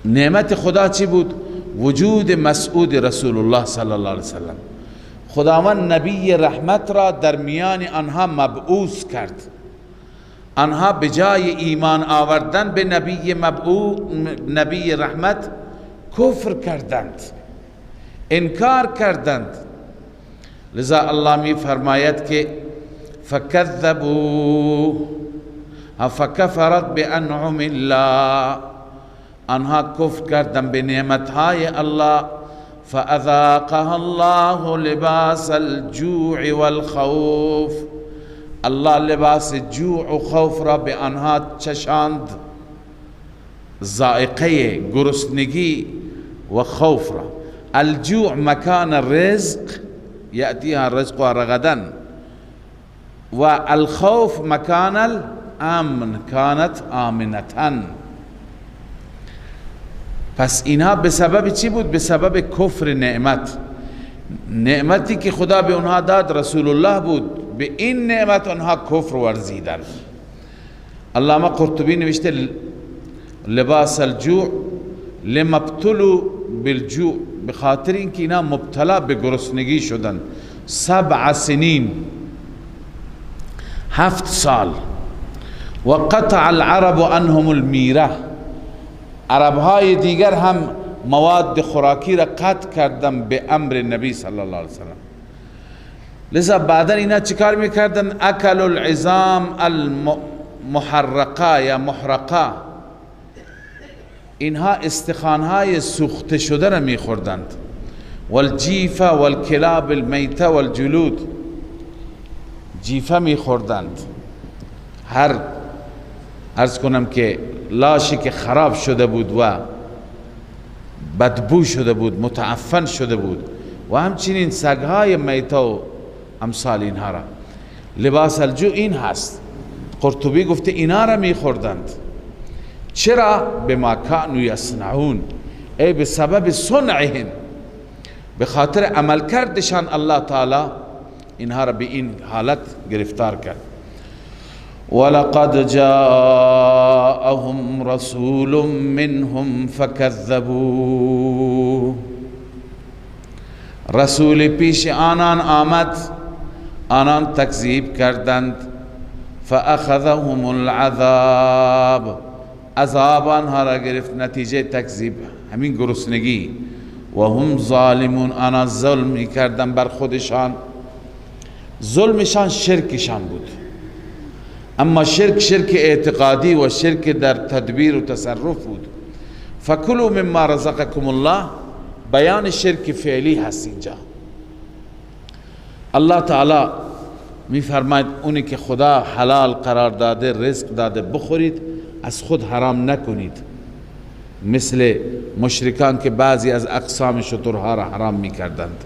نعمت خدا چی بود؟ وجود مسعود رسول الله صلی الله علیه وسلم. خداوند نبی رحمت را در میان آنها مبعوث کرد. آنها به جای ایمان آوردن به نبی رحمت کفر کردند، انکار کردند. لذا الله می فرماید که فکذبوا فکفرت بانعم الله، آنها کفر کردند به نعمتهای الله. فاذاقها الله لباس الجوع والخوف، الله لباس جوع و خوف را به آنها چشاند، ذائقه گرسنگی و خوف را. الجوع مکان الرزق، یأتیها الرزق رغدا، و الخوف مکان الامن، کانت آمنتن. پس اینها به سبب چی بود؟ به سبب کفر نعمت. نعمتی که خدا به اونها داد رسول الله بود، به این نعمت اونها کفر ورزیدند. علامه قرطبی نوشته لباس الجوع لما ابتلوا بالجوع، به خاطر اینکه اینا مبتلا به گرسنگی شدن. 7 سنین، 7 سال. و قطع العرب عنهم المیره، عربهای دیگر هم مواد خوراکی را قطع کردن به امر نبی صلی الله علیه وسلم. لذا بعدا اینا چیکار میکردن؟ اکل العظام المحرقه یا محرقه، اینها استخوانهای سوخته شده را میخوردند. والجیفه والکلاب المیته والجلود، جیفه میخوردند، هر عرض کنم که لاشی که خراب شده بود و بدبو شده بود، متعفن شده بود، و همچنین سگهای میته و امثال اینها را. لباس الجوع این هست. قرطبی گفته اینا را میخوردند. چرا؟ بما کانوا یصنعون، ای به سبب صنعهم، به خاطر عمل کردشان الله تعالی اینها را به این حالت گرفتار کرد. ولقد جاءهم رسول منهم فكذبوه، رسول پیش آنان آمد، آنان تکذیب کردند. فاخذهم العذاب، عذاب آنها را گرفت، نتیجه تکذیب همین گرسنگی. و هم ظالمون، آنها ظلم کردند بر خودشان. ظلمشان شرکشان بود، اما شرک اعتقادی و شرک در تدبیر و تصرف بود. فکلوا مما رزقکم الله، بیان شرک فعلی هست اینجا. الله تعالی می فرماید اونی که خدا حلال قرار داده، رزق داده، بخورید، از خود حرام نکنید. مثل مشرکان که بعضی از اقسام شترها را حرام می کردند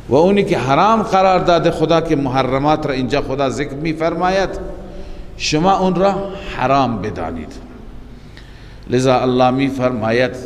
و اونی که حرام قرار داده خدا که محرمات را اینجا خدا ذکر می فرماید شما اون را حرام بدانید. لذا الله می فرماید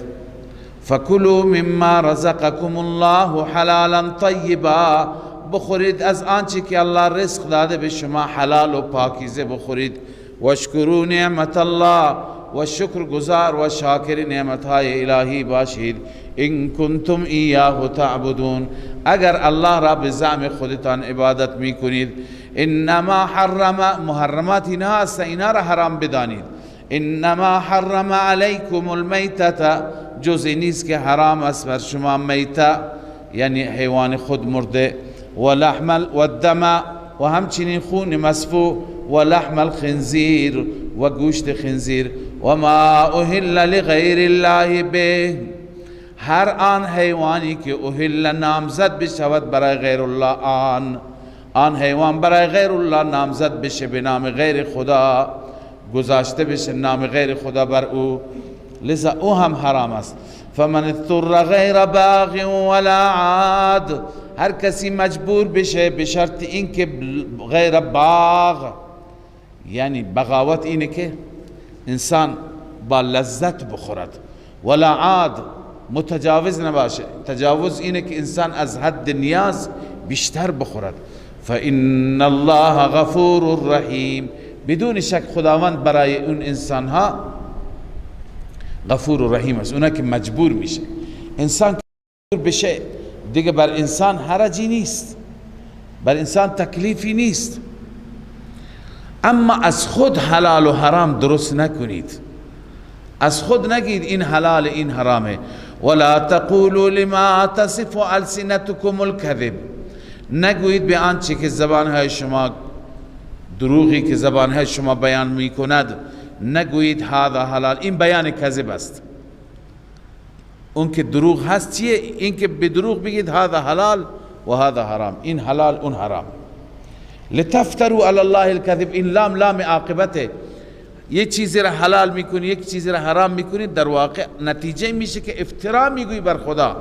فکلوا مما رزقکم الله حلالا طیبا، بخورید از آنچه که الله رزق داده به شما حلال و پاکیزه بخورید. واشکروا نعمت الله، و شکر گزار و شاکر نعمتهای الهی باشید. ان کنتم ایاه تعبدون، اگر الله را به زعم خودتان عبادت میکنید. انما حرم، محرمات اینا هست، اینا را حرام بدانید. انما حرم علیکم المیتة، جزئی نیست که حرام است بر شما میته یعنی حیوان خود مرده، و لحم الدم، و همچنین خون مسفوح، و لحم الخنزیر، و گوشت خنزیر، و ما اهل لغیر الله به، هر آن حیوانی که اهل نامزد بشود برای غیر الله، آن حیوان برای غیر الله نامزد بشه به نام غیر خدا، گذاشته بشه نام غیر خدا بر او، لذا او هم حرام است. فمن اضطر غیر باغ ولا عاد، هر کسی مجبور بشه به شرط این که غیر باغ، یعنی بغاوت اینه که انسان با لذت بخورد، ولا عاد متجاوز نباشه، تجاوز اینه که انسان از حد نیاز بیشتر بخورد. فإن الله غفور رحیم، بدون شک خداوند برای اون انسان ها غفور و رحیم است. اونا که مجبور میشه، انسان که مجبور بشه دیگه بر انسان حرجی نیست، بر انسان تکلیفی نیست. اما از خود حلال و حرام درست نکنید، از خود نگید این حلال این حرامه. ولا تقولوا لما تصف السنتكم الكذب، نگویید به آنچه که زبانهای شما، دروغی که زبانهای شما بیان میکند، نگویید هذا حلال، این بیان کذب است. اون که دروغ هست چیه؟ این که به دروغ بگید هذا حلال و هذا حرام، این حلال اون حرام. لتفتروا علی الله الكذب، این لام لام عاقبته، یک چیزی را حلال میکنی یک چیزی را حرام میکنی، در واقع نتیجه میشه که افترا میگویی بر خدا،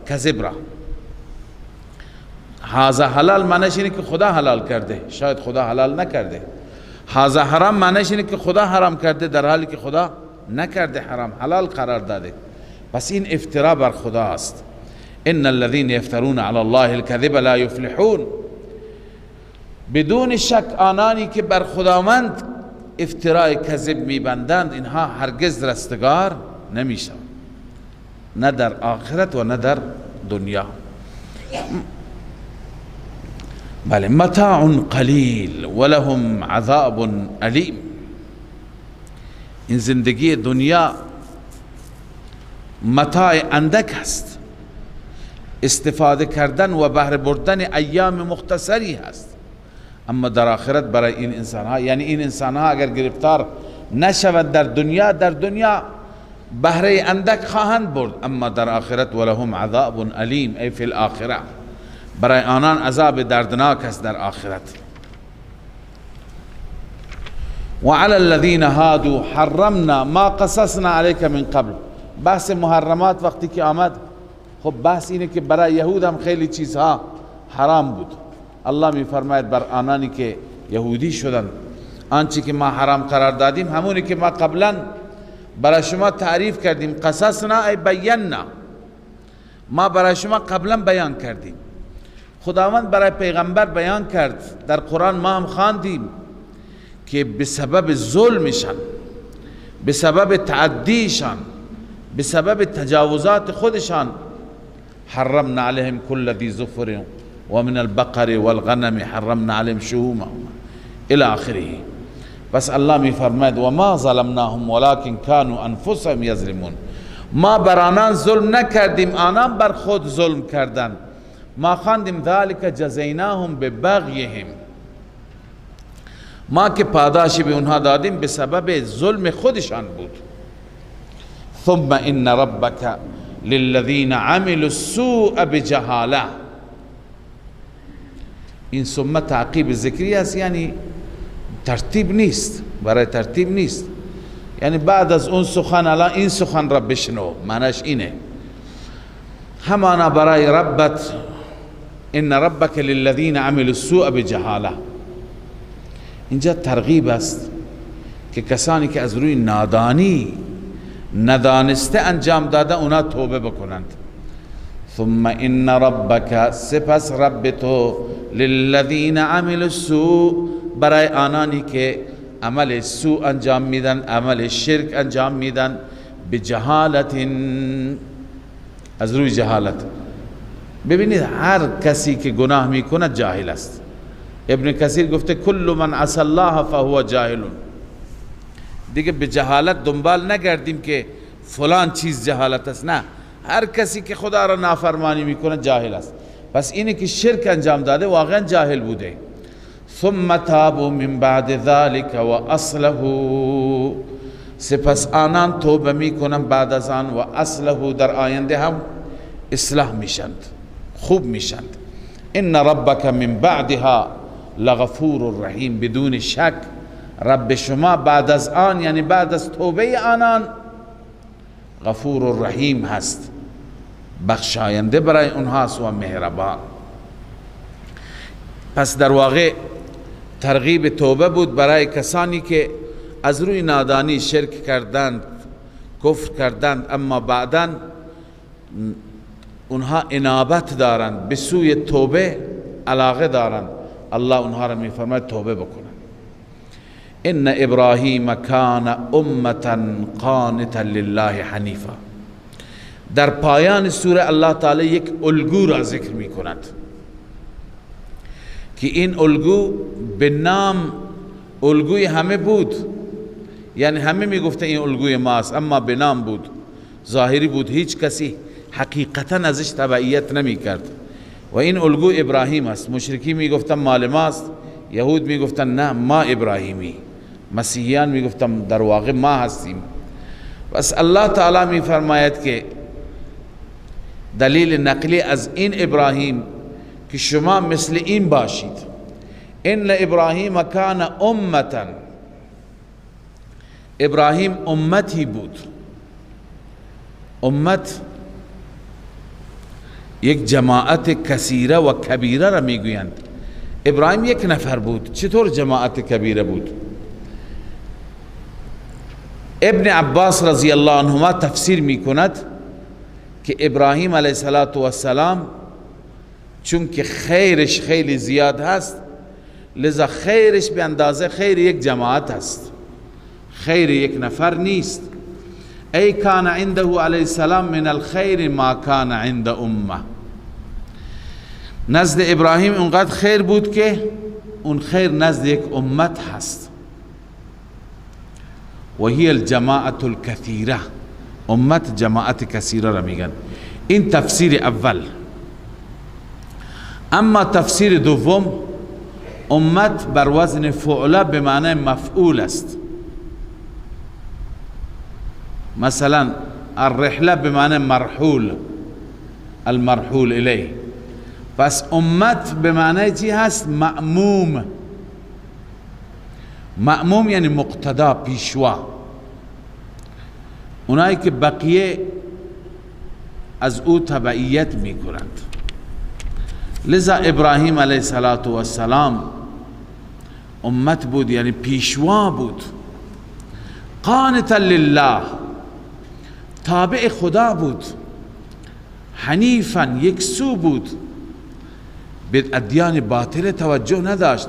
کذب را. هذا حلال معنیش اینه که خدا حلال کرده، شاید خدا حلال نکرده. هذا حرام معنیش اینه که خدا حرام کرده در حالی که خدا نکرده، حرام حلال قرار داده. پس این افترا بر خدا است. ان الذين يفترون على الله الكذب لا يفلحون، بدون شک آنانی که بر خداوند افترای کذب میبندند اینها هرگز رستگار نمیشوند، نه در آخرت و نه در دنیا. بله، متاع قلیل ولهم عذاب علیم، این زندگی دنیا متاع اندک است، استفاده کردن و بهره بردن ایام مختصری هست. اما در آخرت برای این انسان ها، یعنی این انسان ها اگر گرفتار نشود در دنیا بهره اندک خواهند برد، اما در آخرت ولهم عذاب علیم، ای فی الاخره، برای آنان عذاب دردناک است در آخرت. وعلى الذين هادوا حرمنا ما قصصنا عليك من قبل، بحث محرمات وقتی که آمد، خب بحث اینه که برای یهود هم خیلی چیزها حرام بود. الله می فرماید بر آنانی که یهودی شدند، آنچه که ما حرام قرار دادیم همونی که ما قبلا برای شما تعریف کردیم. قصصنا ای بینا، ما برای شما قبلا بیان کردیم. خداوند برای پیغمبر بیان کرد، در قرآن ما هم خواندیم که به سبب ظلمشان، به سبب تعدیشان، به سبب تجاوزات خودشان، حرمنا علیهم کل ذی ظفر و من البقر والغنم حرمنا علیهم شهومهما الى آخره. بس الله می فرماید و ما ظلمناهم ولكن كانوا انفسهم یظلمون، ما بر آنان ظلم نکردیم، آنان بر خود ظلم کردند. ما خواندیم ذلك جزیناهم ببغیهم، ما که پاداشی به اونها دادیم به سبب ظلم خودشان بود. ثم ان ربک للذین عملوا السوء بجهاله، این ثم تعقیب ذکری است، یعنی ترتیب نیست، برای ترتیب نیست. یعنی بعد از اون سخن الان این سخن را بشنو، معنیش اینه. همانا برای ربت، ان ربک للذین عملوا السوء بجهاله، اینجا ترغیب است که کسانی که از روی نادانی ندانسته انجام داده اونا توبه بکنند. ثم ان ربک، سپس رب تو، للذین عملوا السوء، برای آنانی که عمل سوء انجام میدن، عمل شرک انجام میدن، بجهالت، از روی جهالت. ببینید هر کسی که گناه میکنه جاهل است. ابن کثیر گفته کل من عصى الله فهو جاهل. دیگه به جهالت دنبال نگردیم که فلان چیز جهالت است، نه، هر کسی که خدا را نافرمانی میکنه جاهل است. پس اینه که شرک انجام داده واقعا جاهل بوده. ثم تابوا من بعد ذلك و اصلحوا، سپس آنان توبه میکنن بعد از آن و اصلحوا، در آینده هم اصلاح میشند، خوب میشند. ان ربک من بعدها لغفور رحیم، بدون شک رب شما بعد از آن، یعنی بعد از توبه آنان، غفور رحیم هست، بخشاینده برای اونهاست و مهربان. پس در واقع ترغیب توبه بود برای کسانی که از روی نادانی شرک کردند، کفر کردند، اما بعداً اونها انابت دارند، به سوی توبه علاقه دارند. الله اونها را میفرماید توبه بکنند. ان ابراهیم کان امتا قانتا لله حنیفا. در پایان سوره الله تعالی یک الگو را ذکر می کند که این الگو به نام الگوی همه بود، یعنی همه می گفته این الگوی ماست، اما به نام بود، ظاهری بود، هیچ کسی حقیقتا ازش تبعیت نمی کرد. و این الگو ابراهیم است. مشرکی می گفتن مال ماست، یهود می گفتن نه ما ابراهیمی، مسیحیان می گفتن در واقع ما هستیم. بس الله تعالی می فرماید که دلیل نقلی از این ابراهیم که شما مثل این باشید. ان ابراهیم کان امتا، ابراهیم امتی بود. امت یک جماعت کثیره و کبیره را میگویند. ابراهیم یک نفر بود، چطور جماعت کبیره بود؟ ابن عباس رضی الله عنهما تفسیر میکند که ابراهیم علیه السلام چون که خیرش خیلی زیاد هست، لذا خیرش به اندازه خیر یک جماعت هست، خیر یک نفر نیست. ای کان عنده علیه السلام من الخیر ما کان عند امه. نزد ابراهیم اونقدر خیر بود که اون خیر نزد یک امت هست. و هی الجماعت الکثیره، امت جماعت کثیره را میگن. این تفسیر اول. اما تفسیر دوم، امت بر وزن فعله به معنی مفعول است. مثلا الرحله به معنی مرحول، المرحول الیه. پس امت به معنی چی هست؟ مأموم. مأموم یعنی مقتدا، پیشوا، اونایی که بقیه از او تبعیت می کنند. لذا ابراهیم علیه السلام امت بود، یعنی پیشوا بود. قانتا لله، تابع خدا بود. حنیفا، یک سو بود، به ادیان باطل توجه نداشت.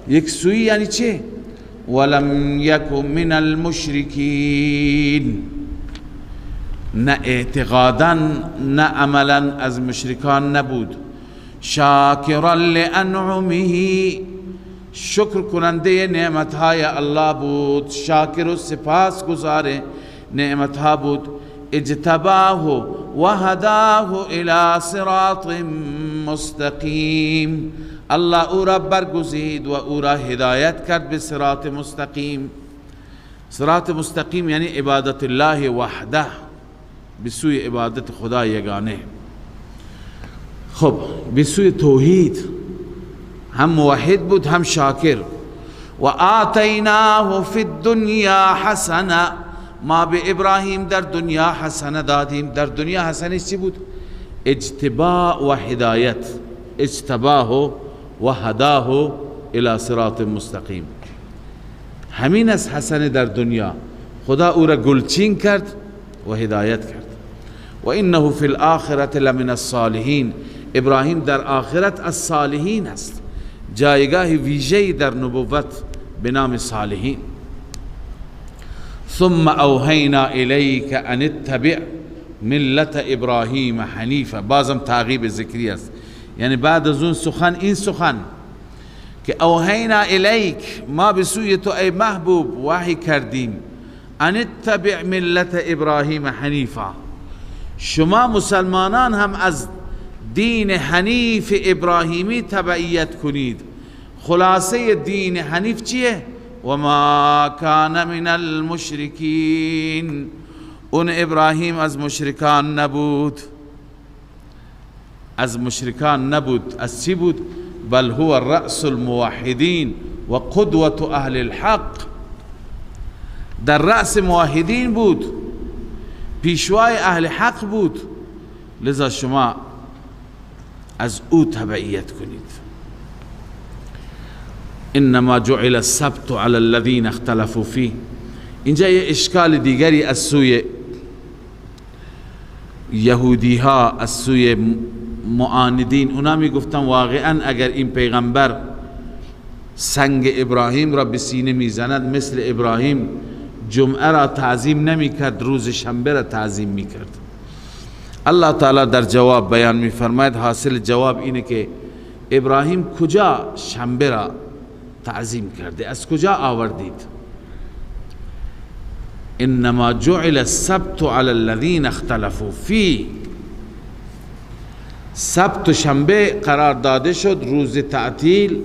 یک سوی یعنی چه؟ ولم یکن من المشرکین، نه اعتقادا نه عملا از مشرکان نبود. شاکرا لانعمه، شکر کننده نعمتهای الله بود، شاکر و سپاس گزار نعمتها بود. اجتباه و هداه الى صراط مستقیم، الله او را برگزید و او را هدایت کرد به صراط مستقیم. صراط مستقیم یعنی عبادت الله وحده، به سوی عبادت خدا یگانه. خب به سوی توحید، هم موحد بود هم شاکر. و آتیناه فی الدنیا حسنه، ما به ابراهیم در دنیا حسنه دادیم. در دنیا حسنه چی بود؟ اجتباء و هدایت. اجتباه و هداه الى صراط مستقیم. همین از حسنه در دنیا. خدا او را گلچین کرد و هدایت کرد. و انه فی الاخرة لمن الصالحین. ابراهیم در آخرت از صالحین است، جایگاه ویژه‌ای در نبوت به نام صالحین. ثم اوحینا الیک ان اتبع ملت ابراهیم حنیفا. بازم تعقیب ذکری است، یعنی بعد از اون سخن این سخن که اوحینا الیک، ما به سوی تو ای محبوب وحی کردیم، ان اتبع ملت ابراهیم حنیفا، شما مسلمانان هم از دین حنیف ابراهیمی تبعیت کنید. خلاصه دین حنیف چیه؟ و ما کان من المشرکین. اون ابراهیم از مشرکان نبود. از مشرکان نبود. از چی بود؟ بل هو رأس الموحدین و قدوة اهل الحق. در رأس موحدین بود، پیشوای اهل حق بود. لذا شما از او تبعیت کنید. انما جعل السبت على الذين اختلفوا فيه. اینجا یه اشکال دیگری از سوی یهودی ها، از سوی معاندین، اونا می گفتن واقعا اگر این پیغمبر سنگ ابراهیم را به سینه میزند، مثل ابراهیم جمعه را تعظیم نمی کرد، روز شنبه را تعظیم می کرد. الله تعالی در جواب بیان می فرماید، حاصل جواب اینه که ابراهیم کجا شنبه را تعظیم کرده؟ از کجا آوردید؟ انما جعل السبت على الذين اختلفوا فيه. سبت و شنبه قرار داده شد روز تعطیل،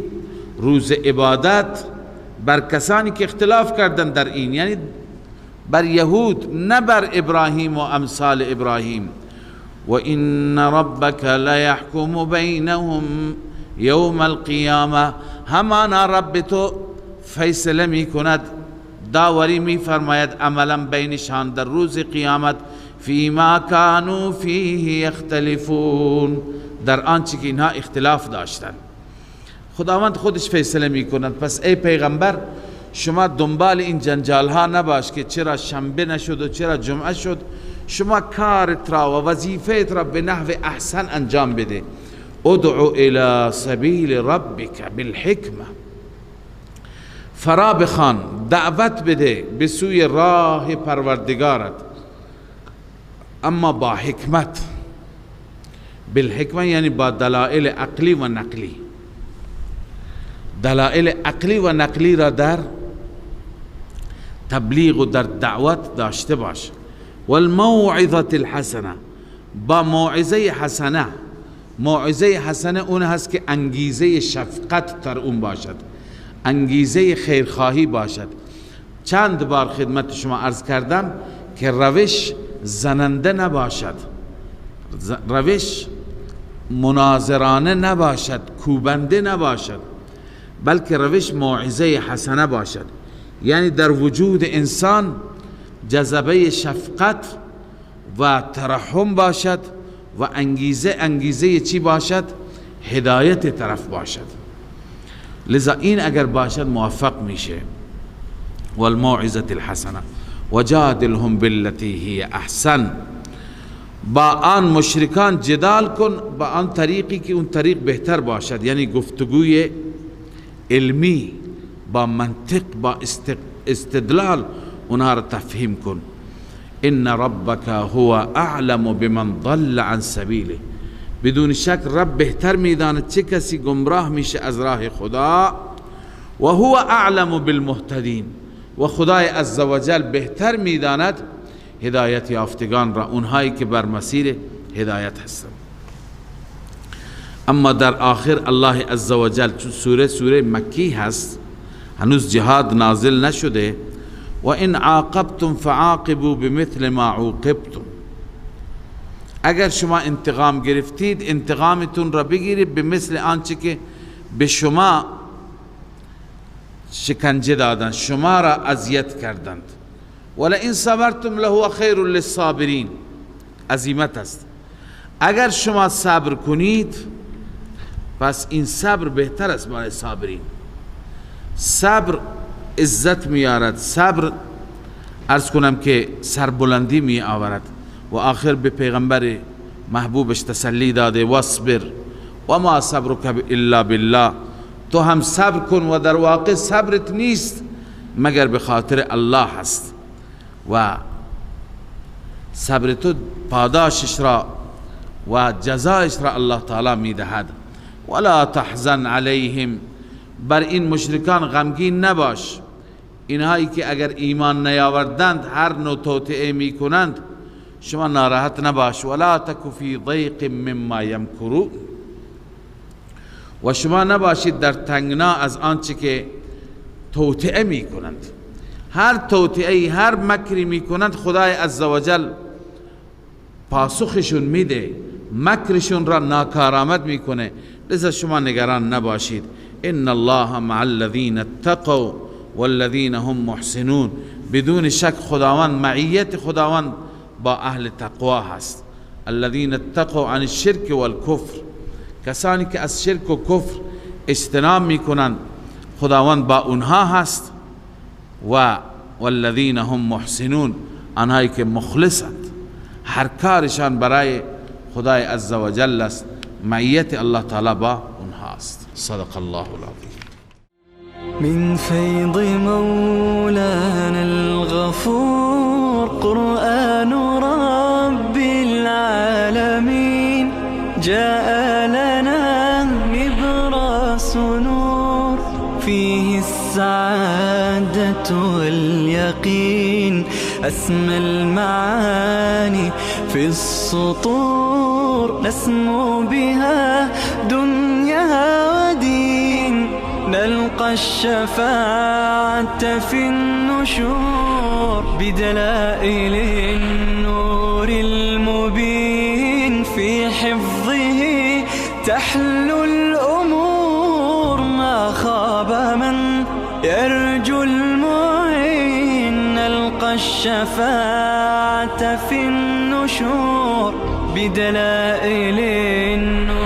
روز عبادت بر کسانی که اختلاف کردند در این، یعنی بر یهود، نه بر ابراهیم و امثال ابراهیم. و ان ربک لیحکم بینهم یوم القیامه. همانا رب تو فیصله می کند، داوری می فرماید عملا بینشان در روز قیامت، فیما کانوا فیه یختلفون، در آنچه که اینها اختلاف داشتند. خداوند خودش فیصله می کند. پس ای پیغمبر شما دنبال این جنجال ها نباش که چرا شنبه نشد و چرا جمعه شد. شما کارت را و وظیفت را به نحو احسن انجام بده. ادعو الى سبیل ربک بالحکمه. فرا بخوان، دعوت بده به سوی راه پروردگارت، اما با حکمت. بالحکمه یعنی با دلائل عقلی و نقلی. دلائل عقلی و نقلی را در تبلیغ و در دعوت داشته باش. والموعظة الحسنه، با موعظه حسنه. موعظه حسنه اون هست که انگیزه شفقت تر اون باشد، انگیزه خیرخواهی باشد. چند بار خدمت شما عرض کردم که روش زننده نباشد، روش مناظرانه نباشد، کوبنده نباشد، بلکه روش موعظه حسنه باشد. یعنی در وجود انسان جذبه شفقت و ترحم باشد و انگیزه چی باشد؟ هدایت طرف باشد. لذا این اگر باشد موفق میشه. والموعظة الحسنه وجادلهم بالتي هي احسن. با آن مشرکان جدال کن با آن طریقی که اون طریق بهتر باشد، یعنی گفتگوی علمی با منطق، با استدلال اونها را تفهیم کن. ان ربک هو اعلم بمن ضل عن سبیله. بدون شک رب بهتر میداند چه کسی گمراه میشه از راه خدا. و هو اعلم بالمهتدین، و خدای عزوجل بهتر میداند هدایت یافتگان را، اونهایی که بر مسیر هدایت هستند. اما در آخر الله عزوجل، چون سوره مکی هست، هنوز جهاد نازل نشده، و ان عاقبتم فعاقبوا بمثل ما عوقبتم. اگر شما انتقام گرفتید انتقامتون را بگیرید به مثل آنچه که به شما شکنجه دادند، شما را اذیت کردند. ولئن صبرتم لهو خیر للصابرین. عزیمت است. اگر شما صبر کنید پس این صبر بهتر است برای صابرین. صبر عزت میارد، صبر عرض کنم که سربلندی می آورد و آخر به پیغمبر محبوبش تسلی داده واصبر و ما صبرک الا بالله. تو هم صبر کن و در واقع صبرت نیست مگر به خاطر الله هست و صبر تو پاداشش را و جزایش را الله تعالی می دهد. ولا تحزن علیهم. بر این مشرکان غمگین نباش، اینهایی که اگر ایمان نیاوردند هر نوع توطئه می کنند، شما ناراحت نباش. ولا تک فی ضیق مما یمکرون. و شما نباشید در تنگنا از آنچه که توطئه می کنند. هر توطئه، هر مکری می کنند خدای عزوجل پاسخشون میده، مکرشون را ناکارآمد میکنه. لذا شما نگران نباشید. ان الله مع الذین اتقوا والذین هم محسنون. بدون شک خداوند، معیت خداوند با اهل تقوا هست. الذین اتقوا عن الشرك والکفر. کسانی که از شرک و کفر اجتناب میکنند خداوند با اونها هست. و والذین هم محسنون، آنهایی که مخلصند، هر کارشان برای خدای عزوجل است. معیت الله تعالی با اونها است. صدق الله العظیم. من فيض مولانا الغفور قرآن رب العالمين جاء لنا نبراس نور فيه السعادة واليقين أسمى المعاني في السطور نسمو بها دنيا ودين نلقى الشفاعة في النشور بدلائل النور المبين في حفظه تحلو الأمور ما خاب من يرجو المعين نلقى الشفاعة في النشور بدلائل النور